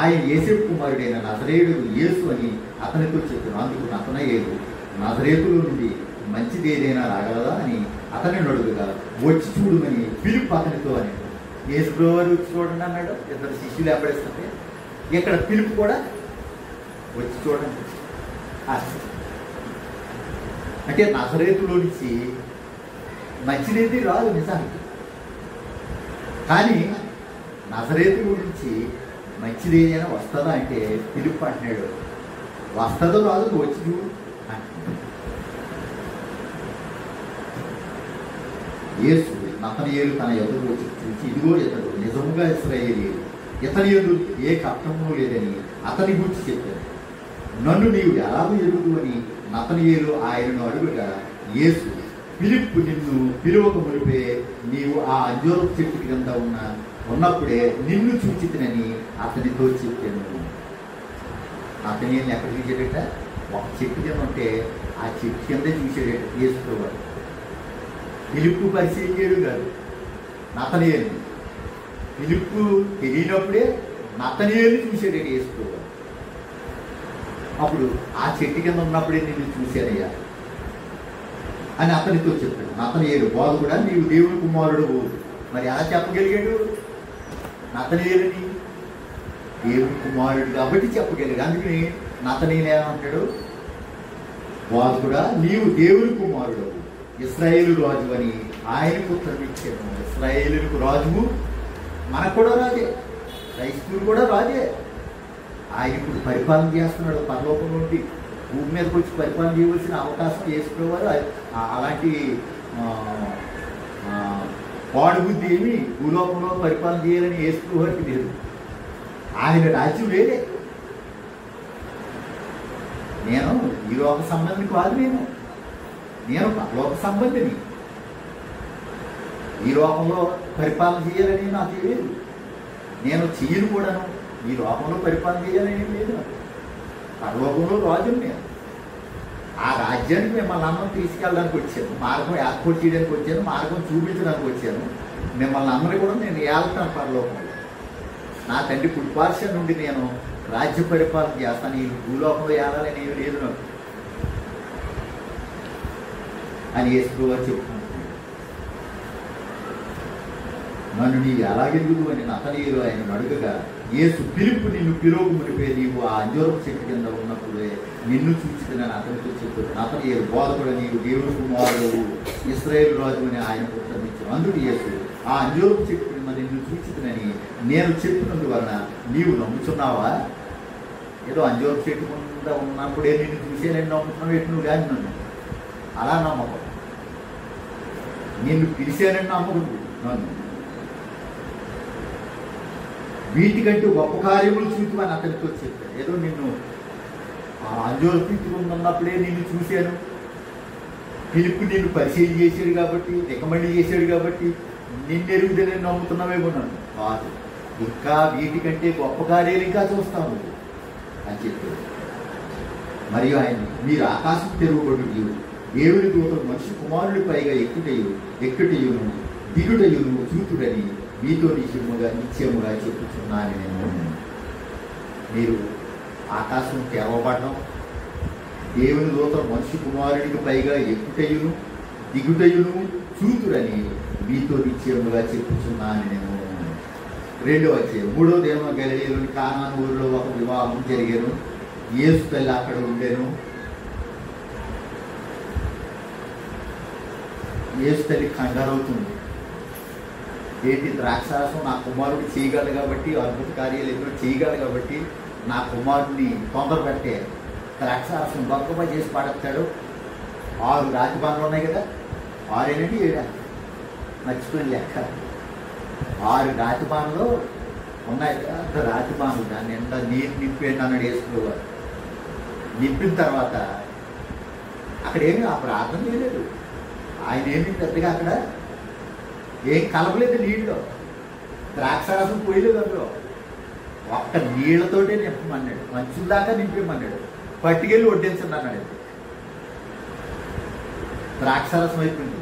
S1: ఆయన యేసేపు కుమారుడైన నజరేయుడు యేసు అని అతనితో చెప్పాను. అందుకు నతనయేలు, నజరేతులో నుండి మంచిది ఏదైనా రాగలదా అని అతన్ని అడుగుగా, వచ్చి చూడమని పిలుపు అతనితో అని. యేసు ప్రభువారు వచ్చి చూడండి అన్నాడు. ఇద్దరు శిష్యులు వెంబడిస్తుంటే ఇక్కడ పిలుపు కూడా వచ్చి చూడండి అంటే నజరేతులో నుంచి మంచిదేది రాదు నిజానికి. కానీ నజరేతు గురించి మంచిది ఏదైనా వస్తుందా అంటే పిలుపు అంటున్నాడు. వస్తుందో రాదు, నువ్వు వచ్చి చూడు అంటున్నాడు. యేసు నతనయేలు తన ఎదురు వచ్చి చూసి, ఇదిగో ఇతడు నిజముగా ఇశ్రాయేలీయుడు, ఇతని ఎదురు ఏ కష్టము లేదని అతని గురించి చెప్పాడు. నన్ను నీవు ఎలాగూ ఎదుగు అని నతనయేలు ఆయనను అడుగుగా, యేసు, పిలుపు నిన్ను పిలువక మునిపే నీవు ఆ అంజూరపు చెట్టు కింద ఉన్నప్పుడే నిన్ను చూచితినని అతనితో చెప్పాను. నతనయేలుని ఎక్కడ చూసాడట? ఒక చెట్టు కింద ఉంటే ఆ చెట్టు కింద చూసాడట యేసుప్రభువు. పిలుపు పరిచయం చేయడు కాదు నతనయేలుని. పిలుపు తెలియనప్పుడే నతనయేలుని చూసాడట యేసుప్రభువు. అప్పుడు ఆ చెట్టు కింద ఉన్నప్పుడే నిన్ను చూశానయ్యా అని అతనితో చెప్పాడు. నతనయేలు, బోధకుడా నీవు దేవుని కుమారుడు. మరి ఎలా చెప్పగలిగాడు? నతనయేలుని దేవుని కుమారుడు కాబట్టి చెప్పగలిగాడు. అందుకని నతనయేలు ఏమంటాడు? బోధకుడా నీవు దేవుని కుమారుడు, ఇశ్రాయేలు రాజు అని ఆయనకు ఉత్తరం ఇచ్చాను. ఇశ్రాయేలుకు రాజువు, మనకు కూడా రాజే, క్రైస్తవులు కూడా రాజే. ఆయన ఇప్పుడు పరిపాలన చేస్తున్నాడు పరలోకం నుండి భూమి మీదకి వచ్చి పరిపాలన చేయవలసిన అవకాశం యేసుప్రభువారు. అలాంటి పాడు బుద్ధి ఏమి భూలోకంలో పరిపాలన చేయాలని యేసుప్రభువారికి లేదు. ఆయన రాజ్యం వేరే. నేను ఈ లోక సంబంధిని కాదు, నేను పరలోక సంబంధిని. ఈ లోకంలో పరిపాలన చేయాలని నాకు లేదు, నేను చెయ్యను కూడాను. ఈ లోకంలో పరిపాలన చేయాలని ఏం లేదు. పరలోకంలో రాజు నేను. ఆ రాజ్యానికి మిమ్మల్ని అందరం తీసుకెళ్ళడానికి వచ్చాను, మార్గం ఏర్పాటు చేయడానికి వచ్చాను, మార్గం చూపించడానికి వచ్చాను. మిమ్మల్ని అందరూ కూడా నేను ఏళ్తాను పరలోకంలో. నా తండ్రి కుడిపార్శ్వం నుండి నేను రాజ్య పరిపాలన చేస్తాను. ఈ భూలోకంలో ఏలాలని ఏమి లేదు నాకు అని యేసుప్రభువు చెప్తున్నాను. నన్ను నీవు ఎలాగెదుగు అని నతనయేలు ఆయన అడుగగా, యేసు, పిలుపు నిన్ను పిలువకు మునిపే నీవు ఆ అంజూరపు చెట్టు కింద ఉన్నప్పుడే నిన్ను చూచితినని అతనితో చెప్పాడు. నతనయేలు, బోధకుడు నీవు దేవుని కుమారుడు, ఇశ్రాయేలు రాజు అని ఆయనకు ఉత్తరం ఇచ్చాను. అందుకు యేసు, ఆ అంజూరపు చెట్టు కింద నిన్ను చూచితినని నేను చెప్పినందువలన నీవు నమ్ముతున్నావా? ఏదో అంజూరపు చెట్టు కింద ఉన్నప్పుడే నిన్ను చూసేనని నమ్ముతున్నావు ఎటు నువ్వు కానీ నన్ను అలా నమ్మకం. నిన్ను పిలిచానని నమ్మకం నన్ను. వీటికంటూ గొప్ప కార్యములు చూద్దామని అతనితో చెప్పాను. ఏదో నిన్ను అంజూరపు చెట్టు ఉన్నప్పుడే నిన్ను చూశాను, పిలుపు నిన్ను పరిచయం చేశాడు కాబట్టి, రికమెండ్ చేశాడు కాబట్టి నిన్నెరుగుదని నమ్ముతున్నావేమో నన్ను కాదు. ఇంకా వీటికంటే గొప్ప కార్యాలు ఇంకా చూస్తాము అని చెప్పాడు. మరియు ఆయన, మీరు ఆకాశం తెరవబడు దేవుని దూతలు మనిషి కుమారుడి పైగా ఎక్కుటయును దిగుటయును చూతుడని మీతో నిశ్చయముగా చెప్పుచున్నాను నేను. మీరు ఆకాశం తెరవబడడం, దేవుని దూతలు మనిషి కుమారుడికి పైగా ఎక్కుటయును దిగుటయును చూతుడని మీతో నిశ్చయముగా చెప్పుచున్నాను నేను. 2వ అధ్యాయం 3వ దినమున గలిలయలోని కానాను ఊరిలో ఒక వివాహం జరిగాను. యేసు తల్లి అక్కడ ఉండేను. యేసు తల్లి కంగారవుతుంది. ఏంటి, ద్రాక్షారసం నా కుమారుడు చేయగలడు కాబట్టి, అద్భుత కార్యాలు ఎన్నో చేయగలడు కాబట్టి నా కుమారుడిని తొందర పెట్టే ద్రాక్షారసం గొప్పగా చేసి పడతాడు. 6 రాతిబాన్లు ఉన్నాయి కదా, 6 7 మర్చిపోయిన లెక్క. 6 రాతిబాన్లు ఉన్నాయి కదా, రాతిబాన్లు దాన్ని ఎంత నీరు నింపేయండి అన్నాడు వేసుకోవాలి. నింపిన తర్వాత అక్కడ ఏమి ఆ ప్రార్థన చేయలేదు. ఆయన ఏమి పెద్దగా అక్కడ ఏం కలపలేదు నీళ్ళు, ద్రాక్షారసం పోయలేదు అందులో. ఒక్క నీళ్లతోటే నింపమన్నాడు, మంచుల దాకా నింపమన్నాడు. పట్టుకెళ్ళి వడ్డించండి అన్నాడు. ద్రాక్షారసం అయిపోయింది.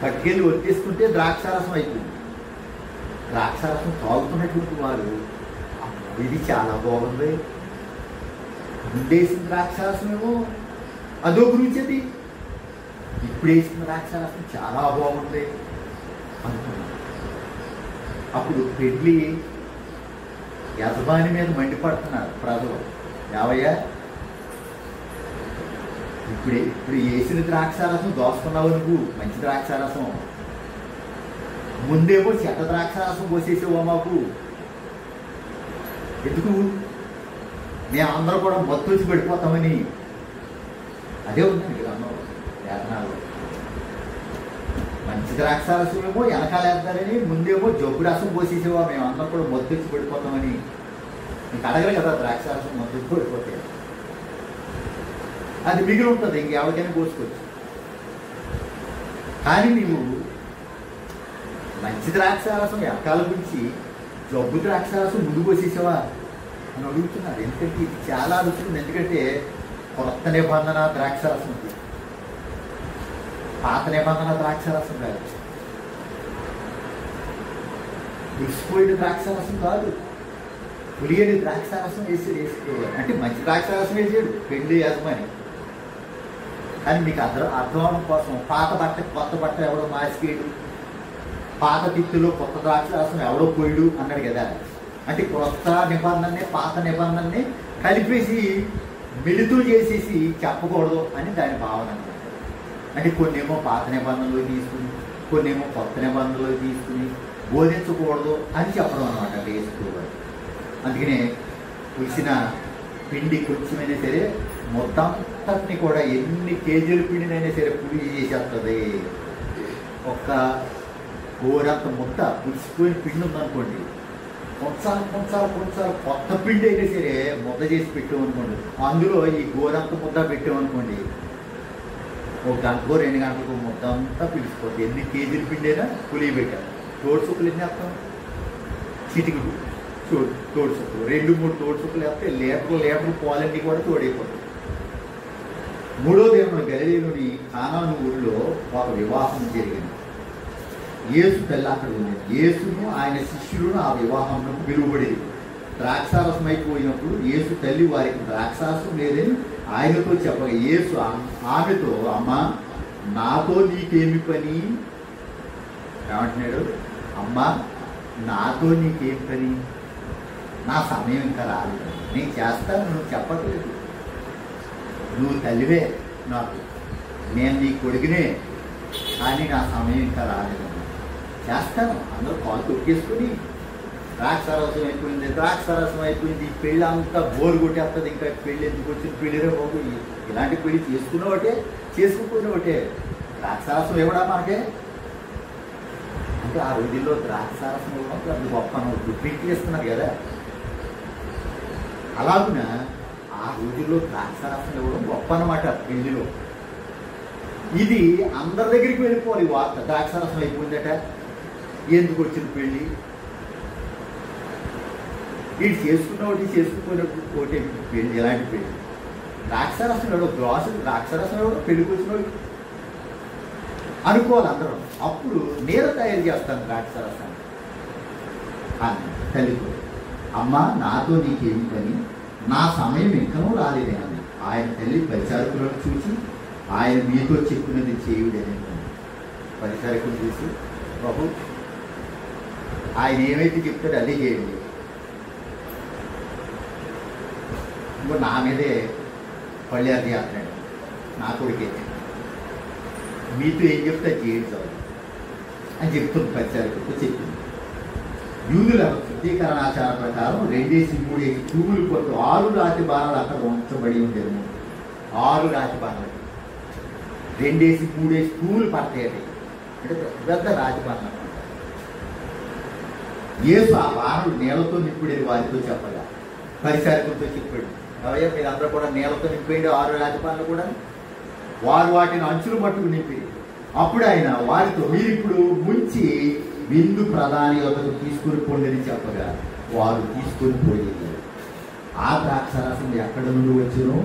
S1: పట్టుకెళ్ళి వడ్డేసుకుంటే ద్రాక్షారసం అయిపోయింది. ద్రాక్షారసం తాగుతున్నటువంటి వారు ఇది చాలా బాగుంది, ముందేసిన ద్రాక్షారసం ఏమో అదో గురించి, అది ఇప్పుడు వేసిన ద్రాక్షారసం చాలా బాగుంది అనుకున్నాను. అప్పుడు పెళ్ళి యజమాని మీద మండిపడుతున్నారు ప్రజలు. యావయ్యా, ఇప్పుడు వేసిన ద్రాక్షారసం దోసుకున్నావు నువ్వు, మంచి ద్రాక్షారసం. ముందేమో చెడ్డ ద్రాక్షారసం పోసేసావో మాకు, ఎందుకు మేమందరూ కూడా మత్తు వచ్చి పడిపోతామని. అదే ఉందండి గ్రంథంలో లేఖనాలు. మంచి ద్రాక్షారసం ఏమో వెనకాలేస్తారని, ముందేమో జబ్బు రసం పోసేసేవా మేమందరం కూడా మత్తు వచ్చి పడిపోతామని. నీకు అడగలే కదా ద్రాక్షారసం మత్తు వచ్చి పడిపోతాయి, అది మిగిలి ఉంటుంది, ఇంకెవరికైనా పోసుకోవచ్చు. కానీ నీవు మంచి ద్రాక్షారసం వెనకాల గురించి జబ్బు ద్రాక్షారసం ముందు పోసేసావా అని అడుగుతున్నారు. ఎందుకంటే ఇది చాలా అడుగుతుంది. ఎందుకంటే కొత్త నిబంధన ద్రాక్షారసం ఉంది, పాత నిబంధన ద్రాక్షారసం కాదు, పులిసిపోయిన ద్రాక్షారసం కాదు, పులియని ద్రాక్షారసం వేసుకోవాలి. అంటే మంచి ద్రాక్షారసం వేసాడు పెళ్లి యజమాని. కానీ మీకు అర్థం అవడం కోసం పాత బట్ట కొత్త బట్ట ఎవడో మాసికేడు, పాత తిత్తులో కొత్త ద్రాక్షారసం ఎవడో పోయిడు అన్నాడు కదా. అంటే కొత్త నిబంధనని పాత నిబంధనని కలిపేసి మిళితూ చేసేసి చెప్పకూడదు అని దాని భావన అనమాట. అంటే కొన్నేమో పాత నిబంధనలో తీసుకుని, కొన్నేమో కొత్త నిబంధనలో తీసుకుని బోధించకూడదు అని చెప్పడం అనమాట వేసుకోవాలి. అందుకనే పులిసిన పిండి కొంచెమైనా సరే మొత్తంతటిని కూడా ఎన్ని కేజీల పిండినైనా సరే పులి చేసేస్తుంది. ఒక్క గోరంత ముద్ద పులిసిపోయిన పిండి ఉందనుకోండి, కొంచాలు కొత్త పిండి అయినా సరే ముద్ద చేసి పెట్టామనుకోండి, అందులో ఈ గోరంత ముద్ద పెట్టామనుకోండి, 1 గంటకో 2 గంటలకు ముద్ద అంతా పిలిచిపోతుంది. ఎన్ని కేజీల పిండి అయినా పులి పెట్టాను. తోడు సుక్కులు ఎన్ని వేస్తాం, చిటికుడు తోడు సుక్కులు, 2-3 తోడు సుక్కులు వేస్తే లీటర్లు పాలన్నీ కూడా తోడైపోతుంది. 3వ దినం గలిలీలోని కానాను ఊరిలో ఒక వివాహం జరిగింది. యేసు తల్లి అక్కడ ఉంది. యేసును ఆయన శిష్యులను ఆ వివాహంలో పిలువబడేది. ద్రాక్షారసం అయిపోయినప్పుడు యేసు తల్లి వారికి ద్రాక్షారసం లేదని ఆయనతో చెప్పగా, యేసు ఆమెతో, అమ్మా నాతో నీకేమి పని ఏమంటున్నాడు? అమ్మా నాతో నీకేం పని, నా సమయం ఇంకా రాలేదు, నేను చేస్తాను, నువ్వు చెప్పట్లేదు, నువ్వు తల్లివే నాకు, నేను నీ కొడుకునే, కానీ నా సమయం ఇంకా రాలేదు, చేస్తాను. అందరూ కాలు తొక్కేసుకుని ద్రాక్షారసం అయిపోయింది, పెళ్ళి అంతా బోరు కొట్టేస్తుంది, ఇంకా పెళ్ళి ఎందుకు వచ్చింది, పెళ్ళిరే బాబు, ఇలాంటి పెళ్ళి చేసుకున్న ఒకటే చేసుకోకపోయిన ఒకటే, ద్రాక్షారసం ఇవ్వడా మనకే అంటే ఆ రోజుల్లో ద్రాక్షారసం ఇవ్వడం అది గొప్ప డ్రింక్ చేస్తున్నారు కదా. అలాగున ఆ రోజుల్లో ద్రాక్షారసం ఇవ్వడం గొప్ప అన్నమాట పెళ్లిలో. ఇది అందరి దగ్గరికి వెళ్ళిపోవాలి వార్త, ద్రాక్షారసం అయిపోయిందట, ఎందుకు వచ్చిన పెళ్ళి, వీడు చేసుకున్న ఒకటి చేసుకుపోయిన ఒకటి పెళ్ళి, ఎలాంటి పెళ్ళి, ద్రాక్షారసం ఎవడో గ్లాసు ద్రాక్షారసం ఎవడో పెళ్ళికి వచ్చిన అనుకోవాలి అందరూ. అప్పుడు నేను తయారు చేస్తాను ద్రాక్షారసం అని తల్లితో. అమ్మ నాతో నీకేమి పని, నా సమయం ఇంకనూ రాలేదేనని ఆయన తల్లి పరిచారకులను చూసి, ఆయన మీతో చెప్పినది చేయుడని. పరిచారకులు చూసి, ప్రభు ఆయన ఏమైతే చెప్తాడో అదే చేయండి, ఇంకో నా మీదే పళ్ళేరు చేస్తున్నాడు నా కొడుకే, మీతో ఏం చెప్తే చేయండి చాలు అని చెప్తుంది పరిచారకులతో చెప్పింది. యూదుల శుద్ధీకరణాచార ప్రకారం 2-3 తూములు కొట్టు 6 రాతి బాణాలు అక్కడ ఉంచబడి ఉండేది. 6 రాతి బాణాలు 2-3 తూములు పడతాయి. అంటే పెద్ద రాతి బాణాలు. యేసు ఆ బాణాలు నీళ్లతో నింపుడేది వారితో చెప్పగా పరిచారకులతో చెప్పాడు, అవయ్యా మీరందరూ కూడా నీళ్లతో నింపేయండి 6 రాతి బాణాలు కూడా. వారు వాటిని అంచులు మట్టుకు నింపి అప్పుడు ఆయన వారితో మీరు ఇప్పుడు ముంచి విందు ప్రధాని యొక్కకు తీసుకుని పోండి చెప్పగా వారు తీసుకొని పోయేది. ఆ ద్రాక్షారసం ఎక్కడ నుండి వచ్చినో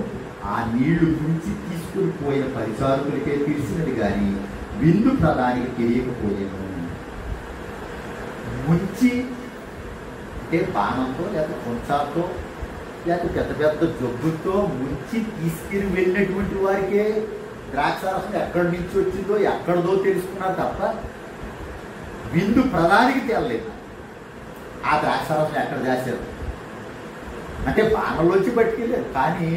S1: ఆ నీళ్లు ముంచి తీసుకుని పోయిన పరిచారకులకే తెలిసినది కానీ విందు ప్రధానికి తెలియకపోయాను. ముంచి అంటే బాణంతో లేకపోతే కొంచాలతో లేకపోతే పెద్ద పెద్ద జబ్బుతో ముంచి తీసుకుని వెళ్ళినటువంటి వారికే ద్రాక్షారసం ఎక్కడి నుంచి వచ్చిందో ఎక్కడదో తెలుసుకున్నారు తప్ప విందు ప్రధానికి తేలలేదు. ఆ ద్రాక్షారసం ఎక్కడ చేశారు అంటే బాణంలోంచి పట్టుకెళ్ళారు, కానీ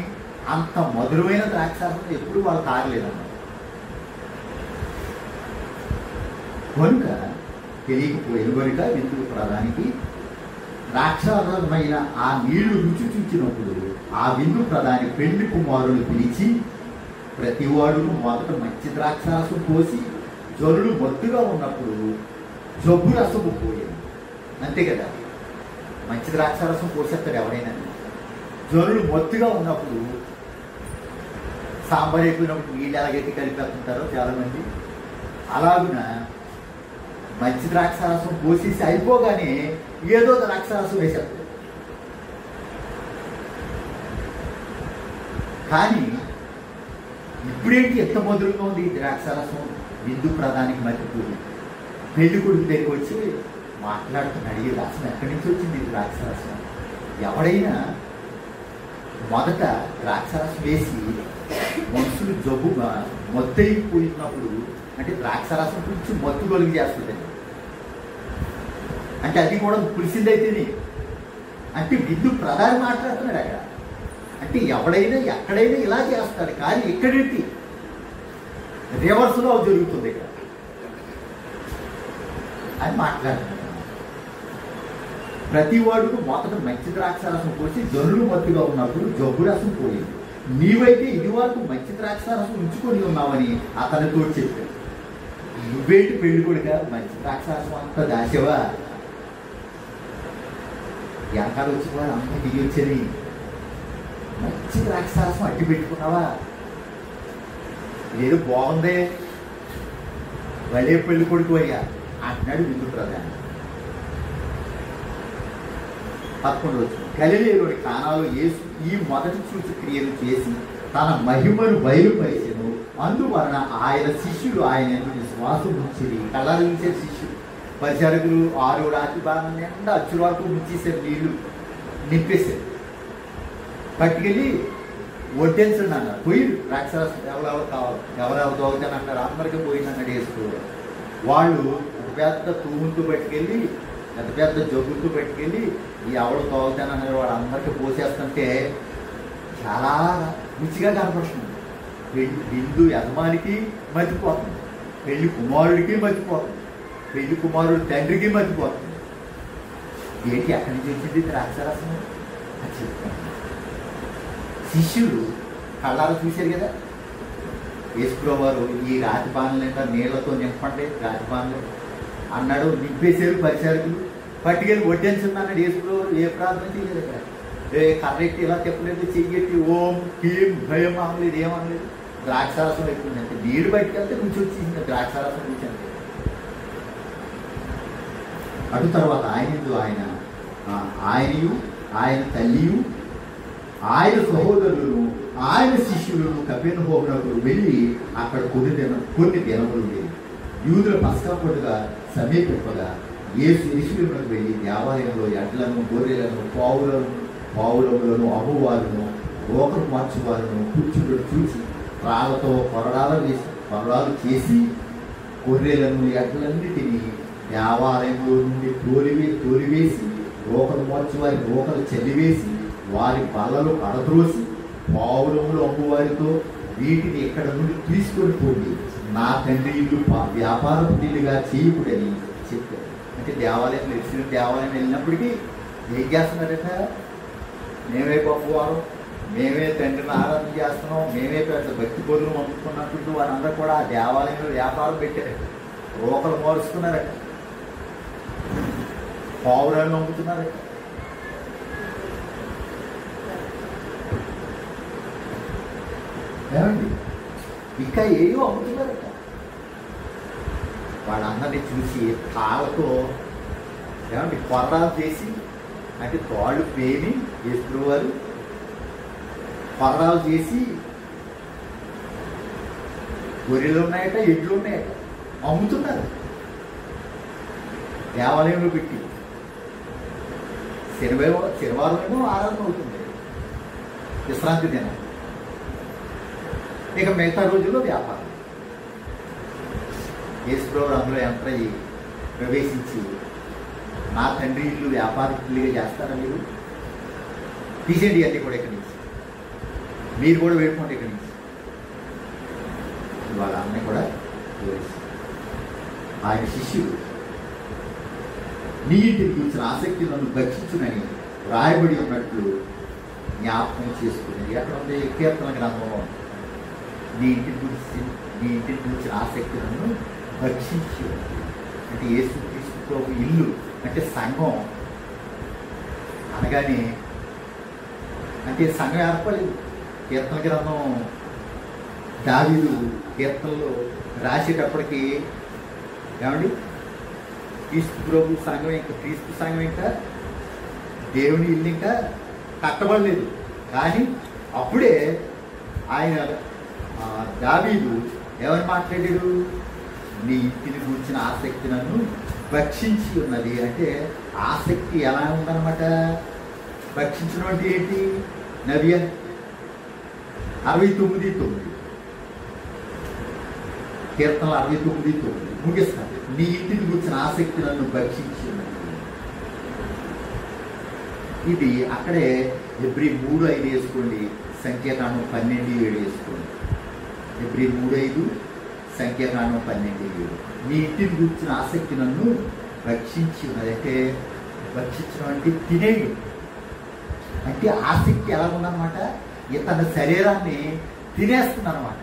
S1: అంత మధురమైన ద్రాక్షారసం ఎప్పుడు వాళ్ళు తాగలేదన్నమాట. కనుక తెలియకపోయిన కనుక విందు ప్రధానికి ద్రాక్షారసమైన ఆ నీళ్లు రుచి చూచినప్పుడు ఆ విందు ప్రధాని పెళ్లి కుమారులు పిలిచి ప్రతివాడు మొదట మంచి ద్రాక్షారసం పోసి జనులు మత్తుగా ఉన్నప్పుడు జబ్బు రసము పోయేది. అంతే కదా, మంచి ద్రాక్షారసం పోసేస్తాడు ఎవరైనా. జనులు మత్తుగా ఉన్నప్పుడు సాంబార్ అయిపోయినప్పుడు నీళ్ళు ఎలాగైతే కలిపేస్తుంటారో చాలామంది, అలాగున మంచి ద్రాక్షారసం పోసేసి అయిపోగానే ఏదో ద్రాక్షారసం వేసేస్తారు. కానీ ఇప్పుడేంటి ఎంత మధురంగా ఉంది ఈ ద్రాక్షారసం. విందు ప్రధానికి మర్చిపోయింది. పెళ్లి కొడుకు దగ్గరికి వచ్చి మాట్లాడుతున్నాడు, ఈ రసం ఎక్కడి నుంచి వచ్చింది ఈ ద్రాక్షారసం. ఎవడైనా మొదట ద్రాక్షారసం వేసి మనుషులు జబ్బుగా మొత్తైపోయినప్పుడు అంటే ద్రాక్షారసం కొంచెం మత్తు కలిగి చేస్తుంది. అంటే అది కూడా పులిసిందైతేనే అంటే విందు ప్రధాని మాట్లాడుతున్నాడు అక్కడ. అంటే ఎవడైనా ఎక్కడైనా ఇలా చేస్తాడు, కానీ ఇక్కడేంటి రివర్స్లో జరుగుతుంది ఇక్కడ అని మాట్లాడుతున్నాడు. ప్రతి వాడుకు మొదట మంచి ద్రాక్షారసం పోసి జనులు మత్తుగా ఉన్నప్పుడు జబ్బు రసం పోయింది. నీవైతే ఇది వరకు మంచి ద్రాక్షారసం ఉంచుకొని ఉన్నావని అతనితో చెప్పాడు. నువ్వేంటి పెళ్లి కొడుక మంచి ద్రాక్షారసం అంతా దాచేవా, వెనకాల వచ్చిపోవాలి అంతా దిగి వచ్చేది, మంచి ద్రాక్షారసం అట్టి పెట్టుకున్నావా, లేదు బాగుందే వలే పెళ్లి కొడుకు అయ్యా అంటున్నాడు విందు ప్రధాని. 11 గలిలయలోని కానాలో యేసు ఈ మొదటి సూచక్రియలు చేసి తన మహిమను బయలుపరిచెను. అందువలన ఆయన శిష్యులు ఆయన విశ్వాసం ఉంచిరి. కళ్ళరించే శిష్యులు పరిచారకులు 6 రాతి బాణం నిండా అచ్చుల వరకు ముంచేసారు, నీళ్లు నింపేశారు. పట్టుకెళ్ళి వడ్డించండి అన్నారు. పోయి ద్రాక్షారసం ఎవరెవరు కావాలి, ఎవరెవరు తాగుతాను అన్నారు. అందరికీ పోయింది అన్నాడు యేసు. వాళ్ళు పెద్ద తూముతో పట్టుకెళ్ళి పెద్ద పెద్ద జగ్గులతో పట్టుకెళ్ళి ఎవడు తాగుతాను అన్నారు. వాళ్ళందరికీ పోసేస్తుంటే చాలా రుచిగా కనపడుతుంది. విందు యజమానికి మర్చిపోతుంది, పెళ్లి కుమారుడికి మర్చిపోతుంది, పెళ్లి కుమారుడు తండ్రికి మర్చిపోతుంది. ఏంటి ఎక్కడి నుంచి వచ్చింది ద్రాక్షారసం అని చెప్తాను. శిష్యులు కళ్ళారా చూశారు కదా, యేసుప్రభువు వారు ఈ రాతి బాణలు నిండా నీళ్లతో నింపండి రాతి బాణలు అన్నాడు. నింపేశారు పరిచారకులు. పట్టుకెళ్ళి వడ్డించండి అన్నాడు యేసుప్రభువు వారు. ఏ ప్రార్థన చేయలేదు అక్కడ. కర్రెట్టి ఇలా చెప్పలేదు, చెయ్యెట్టి ఓం కీం భయం అనలేదు, ఏమనలేదు. ద్రాక్షారసం ఎక్కువ అంటే నీళ్ళు బయటకెళ్తే కొంచెం వచ్చేసింది ద్రాక్షారసం కూర్చొని. అటు తర్వాత ఆయనయు ఆయన తల్లియు ఆయన సహోదరులను ఆయన శిష్యులను కపెర్నహూమునకు వెళ్ళి అక్కడ కొన్ని దినములు ఉండేవి. యూదుల పస్కా పండుగ సమీపింపగా యేసు యెరూషలేమునకు వెళ్ళి దేవాలయంలో ఎడ్లను, గొర్రెలను, పావులములను, అమ్మువారును, రోకలు మార్చువారును కూర్చుండు చూసి రాళ్లతో కొరడాలు చేసి గొర్రెలను, ఎడ్లన్నిటినీ దేవాలయంలో నుండి తోలివేసి రోకలు మార్చువారి రోకలు చెల్లివేసి వారి బల్లలు కడద్రోసి పావులములు అమ్మువారితో వీటిని ఇక్కడ నుండి తీసుకొని పోండి, నా తండ్రి ఇల్లు వ్యాపార ఇల్లుగా చేయకూడని చెప్పారు. అంటే దేవాలయం ఎరుసలేము దేవాలయం వెళ్ళినప్పటికీ ఏం చేస్తున్నారట? మేమే గొప్పవారు, మేమే తండ్రిని ఆరాధన చేస్తున్నాం, మేమే పెద్ద భక్తి పొరులు పంపుకున్నట్టు వారందరూ కూడా ఆ దేవాలయంలో వ్యాపారం పెట్టారట. రోకలు మోరుస్తున్నారట, పావురాలను అమ్ముతున్నారట. ఏమండి, ఇంకా ఏవో అమ్ముతున్నారట. వాళ్ళందరినీ చూసి తాళ్ళతో ఏమండి కొర్రాలు చేసి, అంటే తాళ్ళు పేని వేసుకునేవారు, కొర్రాలు చేసి గొర్రెలు ఉన్నాయట, ఎడ్లు ఉన్నాయట, అమ్ముతున్నారు దేవాలయంలో పెట్టి. శనివారం ఏమో ఆరాధన అవుతుంది, విశ్రాంతి దినం. ఇక మిగతా రోజుల్లో వ్యాపారం. యేసుప్రభువు అందులో ఎంటర్ అయ్యి ప్రవేశించి, నా తండ్రి ఇల్లు వ్యాపారికులుగా చేస్తారా మీరు? తీసేయండి అన్నీ కూడా ఇక్కడి నుంచి, మీరు కూడా వెళ్ళిపోండి ఇక్కడి నుంచి. వాళ్ళ అన్నీ కూడా ఆయన శిష్యుడు నీ ఇంటిని కూర్చున్న ఆసక్తి నన్ను భక్షించునని రాయబడి ఉన్నట్లు జ్ఞాపకం చేసుకుని. ఎక్కడ ఉంది? కీర్తన గ్రంథంలో. నీ ఇంటిని కూర్చిన ఆసక్తి నన్ను భక్షించు. అంటే యేసుక్రీస్తుతో ఇల్లు అంటే సంఘం అనగానే, అంటే సంఘం ఏర్పడలేదు. కీర్తన గ్రంథం దావీదు కీర్తనలో రాసేటప్పటికి ఏమండి, క్రీస్తు ప్రభు సంఘం క్రీస్తు సంఘం ఇంకా దేవుని ఇల్లు ఇంకా కట్టబడలేదు. కానీ అప్పుడే ఆయన దావీదు ఏమని మాట్లాడాడు? నీ ఇంటిని కూర్చిన ఆసక్తి నన్ను భక్షించి ఉన్నది. అంటే ఆసక్తి ఎలా ఉందన్నమాట? భక్షించడం అంటే ఏంటి? నవ్య 69:9 కీర్తనలు 69:9 ముగిస్తాను. నీ ఇంటిని కూర్చిన ఆసక్తి నన్ను భక్షించి ఉన్నది. ఇది అక్కడే ఎబ్రీ 3:5 వేసుకోండి, సంఖ్యాకాండం 12:7 వేసుకోండి. ఎబ్రీ 3:5 సంఖ్యాకాండం 12:7. నీ ఇంటిని కూర్చిన ఆసక్తి నన్ను భక్షించి ఉన్నది. అంటే భక్షించడం అంటే తినేడు. అంటే ఆసక్తి ఎలా ఉందన్నమాట? ఇతని శరీరాన్ని తినేస్తుంది అనమాట.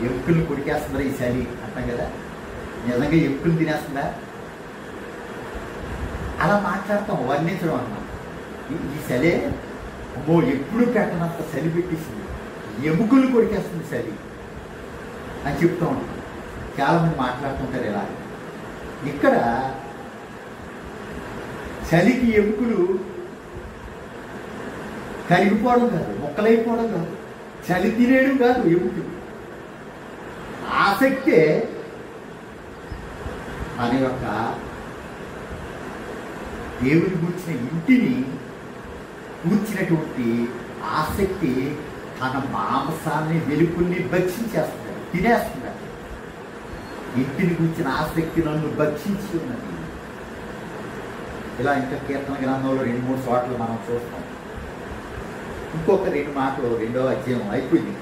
S1: ఎముకల్ని కొడికేస్తుందా ఈ చలి అంటాం కదా, నిజంగా ఎముకలు తినేస్తుందా? అలా మాట్లాడతాం, వర్ణించడం అన్నమాట. ఈ చలే అమ్మో ఎప్పుడు పెట్టనంత చలి పెట్టేసింది, ఎముకలు కొడికేస్తుంది చలి అని చెప్తూ ఉంటాం. చాలామంది మాట్లాడుతుంటారు ఇలా. ఇక్కడ చలికి ఎముకలు కరిగిపోవడం కాదు, మొక్కలైపోవడం కాదు, చలి తినేయడం కాదు. ఎముకలు ఆసక్తే మన యొక్క దేవుని కూర్చిన ఇంటిని కూర్చినటువంటి ఆసక్తి తన మాంసాన్ని వెలుపుల్ని భక్షించేస్తున్నాడు, తినేస్తున్నాడు. ఇంటిని కూర్చిన ఆసక్తి నన్ను భక్షించి ఉన్నది. ఇలా ఇంకా కీర్తన గ్రంథంలో 2-3 చోట్ల మనం చూస్తాం. ఇంకొక 2 మాటలు 2వ అధ్యాయం అయిపోయింది.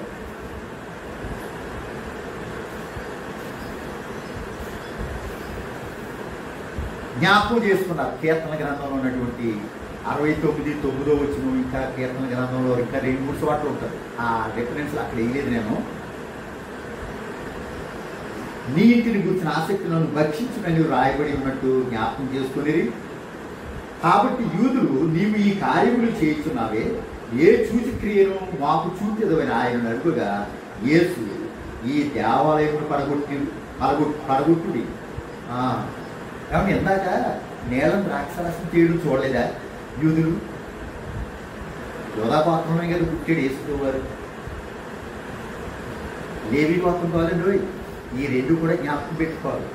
S1: జ్ఞాపకం చేసుకున్నారు కీర్తన గ్రంథంలో ఉన్నటువంటి 69:9 వచ్చిన ఇంకా కీర్తన గ్రంథంలో ఇంకా 2-3 చోట్ల ఉంటారు. ఆ రిఫరెన్స్ అక్కడ వేయలేదు నేను. నీ ఇంటిని కూర్చిన ఆసక్తి నన్ను భక్షించునని రాయబడి ఉన్నట్టు జ్ఞాపకం చేసుకునేది. కాబట్టి యూదులు నీవు ఈ కార్యములు చేయుచున్నావే, ఏ చూచి క్రియను మాకు చూపెదవని ఆయన అడుగుగా, యేసు ఈ దేవాలయమును పడగొట్టుడి. కాబట్టి ఇందాక నీలం ద్రాక్షరసం చేయడం చూడలేదా యూదులు? యోధా గోత్రమే కదా పుట్టాడు యేసువారు, లేవి గోత్రం కాదండి. ఈ 2 కూడా జ్ఞాపకం పెట్టుకోవాలి.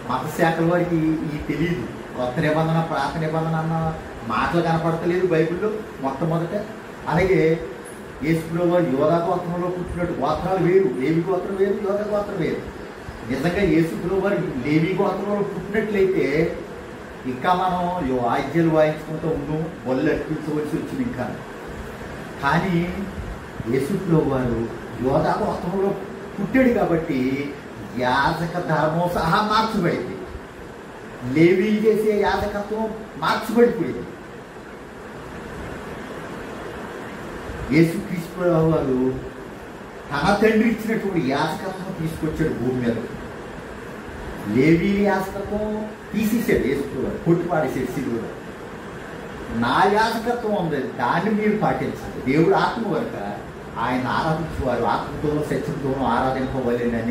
S1: మత శాఖల వారికి ఈ తెలియదు. కొత్త నిబంధన పాత నిబంధన అన్న మాటలు కనపడతలేదు బైబిల్లో మొట్టమొదట. అలాగే యేసుప్రభువు యోధా గోత్రంలో పుట్టినట్టు గోత్రాలు వేరు, లేవి గోత్రం వేరు, యోధా గోత్రం వేరు. నిజంగా యేసుప్రభువు లేవి గోత్రంలో పుట్టినట్లయితే ఇంకా మనం వాయిద్యాలు వాయించుకుంటూ ఉన్నాం, బొల్లు అర్పించవలసి వచ్చింది ఇంకా. కానీ యేసుప్రభువు యోధా గోత్రంలో పుట్టాడు కాబట్టి యాజక ధర్మం సహా మార్చబడింది. లేవీలు చేసే యాజకత్వం మార్చబడిపోయింది. యేసుక్రీస్తు వారు తన తండ్రి ఇచ్చినటువంటి యాజకత్వం తీసుకొచ్చాడు భూమి మీద. లేవీ యాజకత్వం తీసేసాడు యేసు వారు, కొట్టిపాడేసాడు సిలువలో. నా యాజకత్వం ఉంది, దాన్ని మీరు పాటించాలి. దేవుడు ఆత్మ కనుక ఆయన ఆరాధించేవారు ఆత్మతోనూ సత్యంతోనూ ఆరాధింపవలేని నేను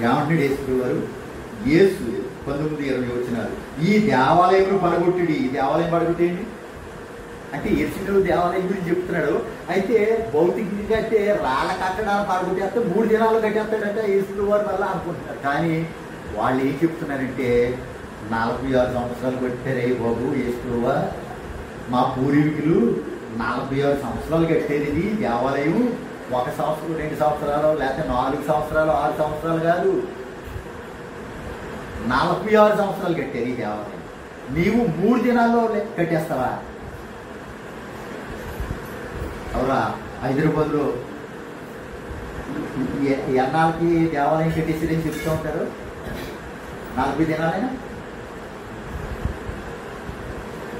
S1: ఏమంటున్నాడు యేసు వారు? యేసు 19:20 వచ్చినారు. ఈ దేవాలయంలో పడగొట్టిడి. ఈ దేవాలయం పడగొట్టేయండి అంటే యెరూషలేము దేవాలయం గురించి చెప్తున్నాడు. అయితే భౌతికంగా అయితే రాళ్ళ కట్టడాలు పడగొట్టేస్తే 3 దినాలు కట్టేస్తాడంటే యేసు వారు వల్ల అనుకుంటున్నారు. కానీ వాళ్ళు ఏం చెప్తున్నారంటే 46 సంవత్సరాలు కట్టారే బాబు యేసువా, మా పూర్వీకులు 46 సంవత్సరాలు కట్టారు. ఇది దేవాలయం 1 సంవత్సరం 2 సంవత్సరాలు లేకపోతే 4 సంవత్సరాలు 6 సంవత్సరాలు కాదు, 46 సంవత్సరాలు కట్టారు ఈ దేవాలయం. నీవు 3 దినాల్లో కట్టేస్తావా? అవురా? హైదరాబాద్లో ఎన్నాళ్ళకి దేవాలయం కట్టేసారని చెప్తూ ఉంటారు. 40 దినాలైనా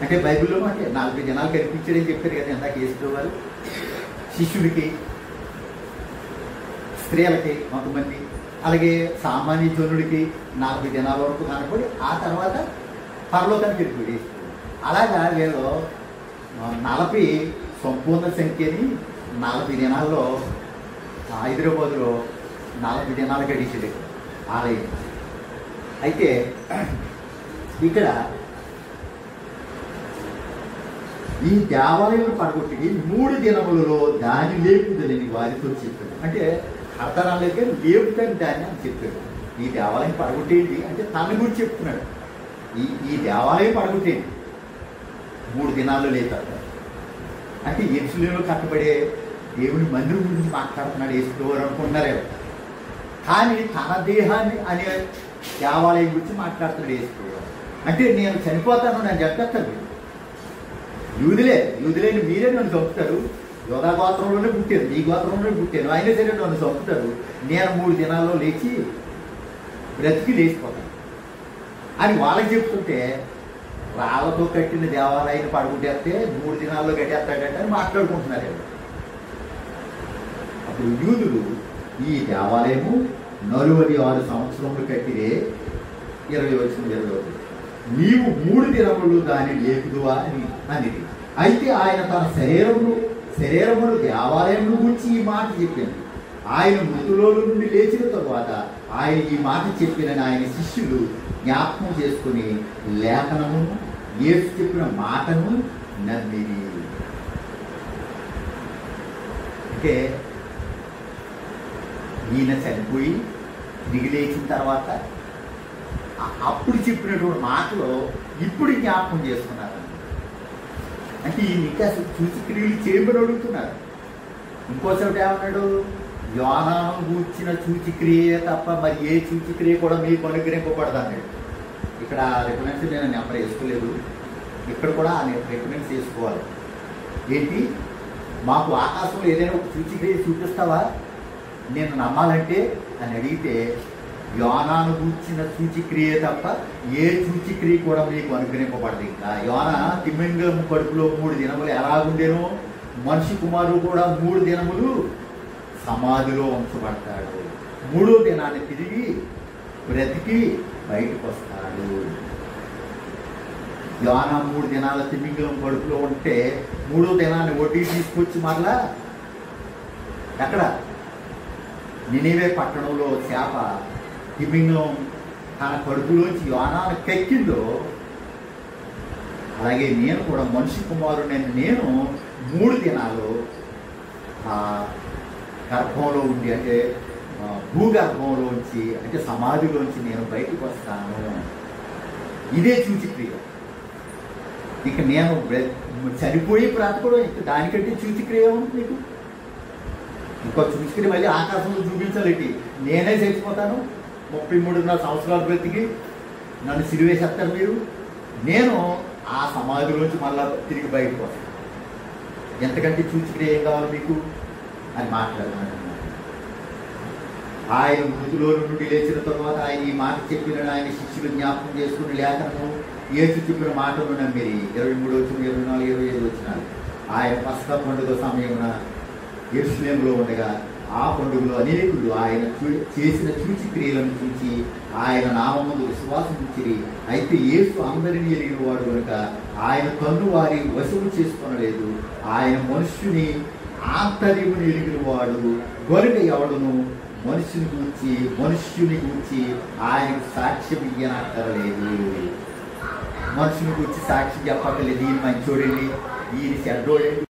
S1: అంటే బైబిల్లో అంటే 40 దినాలు కనిపించాడని చెప్పారు కదా ఇందాక యేసు వారు. శిష్యుడికి, స్త్రీలకి కొంతమంది, అలాగే సామాన్య జనుడికి 40 దినాల వరకు కనపడి ఆ తర్వాత పరలోకానికి వెళ్ళిపోయి యేసు. అలాగా వీళ్ళు 40 సంపూర్ణ సంఖ్యని 40 దినాల్లో హైదరాబాద్లో 40 దినాలు గడిచాడు ఆలయం. అయితే ఇక్కడ ఈ దేవాలయం పడగొట్టి 3 దినములలో దాని లేపుదని వారితో చెప్పాడు. అంటే అర్థాలకే లేపుదని దాన్ని అని చెప్పాడు. ఈ దేవాలయం పడగొట్టేయండి అంటే తన గురించి చెప్తున్నాడు. ఈ దేవాలయం పడగొట్టేయండి 3 దినాల్లో లేతాడు అంటే యెరూషలేములో కట్టబడే దేవుని మందిరం గురించి మాట్లాడుతున్నాడు యేసు అనుకుంటున్నారేమో. కానీ తన దేహాన్ని అనే దేవాలయం గురించి మాట్లాడుతున్నాడు యేసు. అంటే నేను చనిపోతాను నన్ను చంపేస్తాను. యూదులేని మీరే నన్ను చంపుతారు. యోగా గోత్రంలోనే పుట్టాను, ఈ గోత్రంలోనే పుట్టాను, అయినా సరే నన్ను చంపుతారు. నేను 3 దినాల్లో లేచి బ్రతికి లేచిపోతాను అని వాళ్ళకి చెప్తుంటే రాళ్ళతో కట్టిన దేవాలయాన్ని పడగొట్టేస్తే 3 దినాల్లో కట్టేస్తాడంటే అని మాట్లాడుకుంటున్నారు. అప్పుడు యూదులు ఈ దేవాలయము 46 సంవత్సరములు కట్టిరే 20 నీవు 3 దినములు దాన్ని లేపుదువా అని. అయితే ఆయన తన శరీరమును దేవాలయమును గురించి ఈ మాట చెప్పింది. ఆయన మృతులో నుండి లేచిన తరువాత ఆయన ఈ మాట చెప్పినని ఆయన శిష్యులు జ్ఞాపకం చేసుకుని లేఖనమును యేసు చెప్పిన మాటను నమ్మిరి. అంటే ఈయన చనిపోయి తిరిగి లేచిన తర్వాత అప్పుడు చెప్పినటువంటి మాటలు ఇప్పుడు జ్ఞాపకం చేసుకున్నారు. అంటే ఈయన ఇంకా సూచక్రియలు చేయమని అడుగుతున్నారు. ఇంకోసారి ఏమన్నాడు? యోనాను కూర్చిన సూచక్రియ తప్ప మరి ఏ సూచక్రియ కూడా మీకు అనుగ్రహింపబడదు అన్నాడు. ఇక్కడ రిఫరెన్స్ నేను నెంబర్ వేసుకోలేదు. ఇక్కడ కూడా రిఫరెన్స్ వేసుకోవాలి. ఏంటి? మాకు ఆకాశంలో ఏదైనా ఒక సూచక్రియ చూపిస్తావా నేను నమ్మాలంటే అని అడిగితే యోనాను కూర్చిన సూచక్రియ తప్ప ఏ సూచక్రియ కూడా మీకు అనుగ్రహింపబడదు. ఇంకా యోన తిమింగలం కడుపులో 3 దినములు ఎలాగుండేనో మనిషి కుమారుడు కూడా 3 దినములు సమాధిలో ఉంచబడతాడు. 3వ దినాన్ని తిరిగి బ్రతికి బయటకు వస్తాడు. యోన 3 దినాల తిమింగలం కడుపులో ఉంటే 3వ దినాన్ని వడ్డీ తీసుకొచ్చి మరలా ఎక్కడ నినివే పట్టణంలో చేప తిమింగలం తన కడుపులోంచి యోనాను కెక్కిందో అలాగే నేను కూడా మనిషి కుమారుడు నేను 3 దినాలు గర్భంలో ఉండి అంటే భూగర్భంలోంచి అంటే సమాధిలోంచి నేను బయటకు వస్తాను. ఇదే సూచక్రియ. ఇక నేను చనిపోయి బ్రతకడం ఇక దానికంటే సూచక్రియ ఉంది మీకు. ఇంకో సూచక్రియ మళ్ళీ ఆకాశంలో చూపించాలి. నేనే చచ్చిపోతాను 33.5 సంవత్సరాలు బ్రతికి నన్ను సిరివేసేస్తారు మీరు, నేను ఆ సమాధిలోంచి మళ్ళా తిరిగి బయటకు వస్తాను. ఎంతకంటే సూచక్రియ ఏం కావాలి మీకు అని మాట్లాడుతున్నాను. ఆయన మృతులో నుండి లేచిన తర్వాత ఆయన ఈ మాట చెప్పిన ఆయన శిష్యులు జ్ఞాపకం చేసుకుని లేఖనము యేసు చెప్పిన మాటను నమ్మిరి. 23 వచ్చిన 24, 25 వచ్చినారు. ఆయన పస్కా పండుగ సమయమున యెరూషలేములో ఉండగా ఆ పండుగలో అనేకులు ఆయన చేసిన సూచి క్రియలను చూసి ఆయన నామముందు విశ్వాసం ఉంచిరి. అయితే యేసు అందరినీ ఎరిగిన వాడు కనుక ఆయన కన్ను వారి వశము చేసుకొనలేదు. ఆయన మనుష్యుని ఆంతర్యమును ఎరిగిన వాడు గనుక ఎవడును మనుష్యుని గూర్చి ఆయనకు సాక్ష్యం ఇయ్యనక్కరలేదు. మనుషుని గురించి సాక్షి చెప్పక్కర్లేదు. ఈయన మంచోడండి, ఈయన చెడ్డోడండి.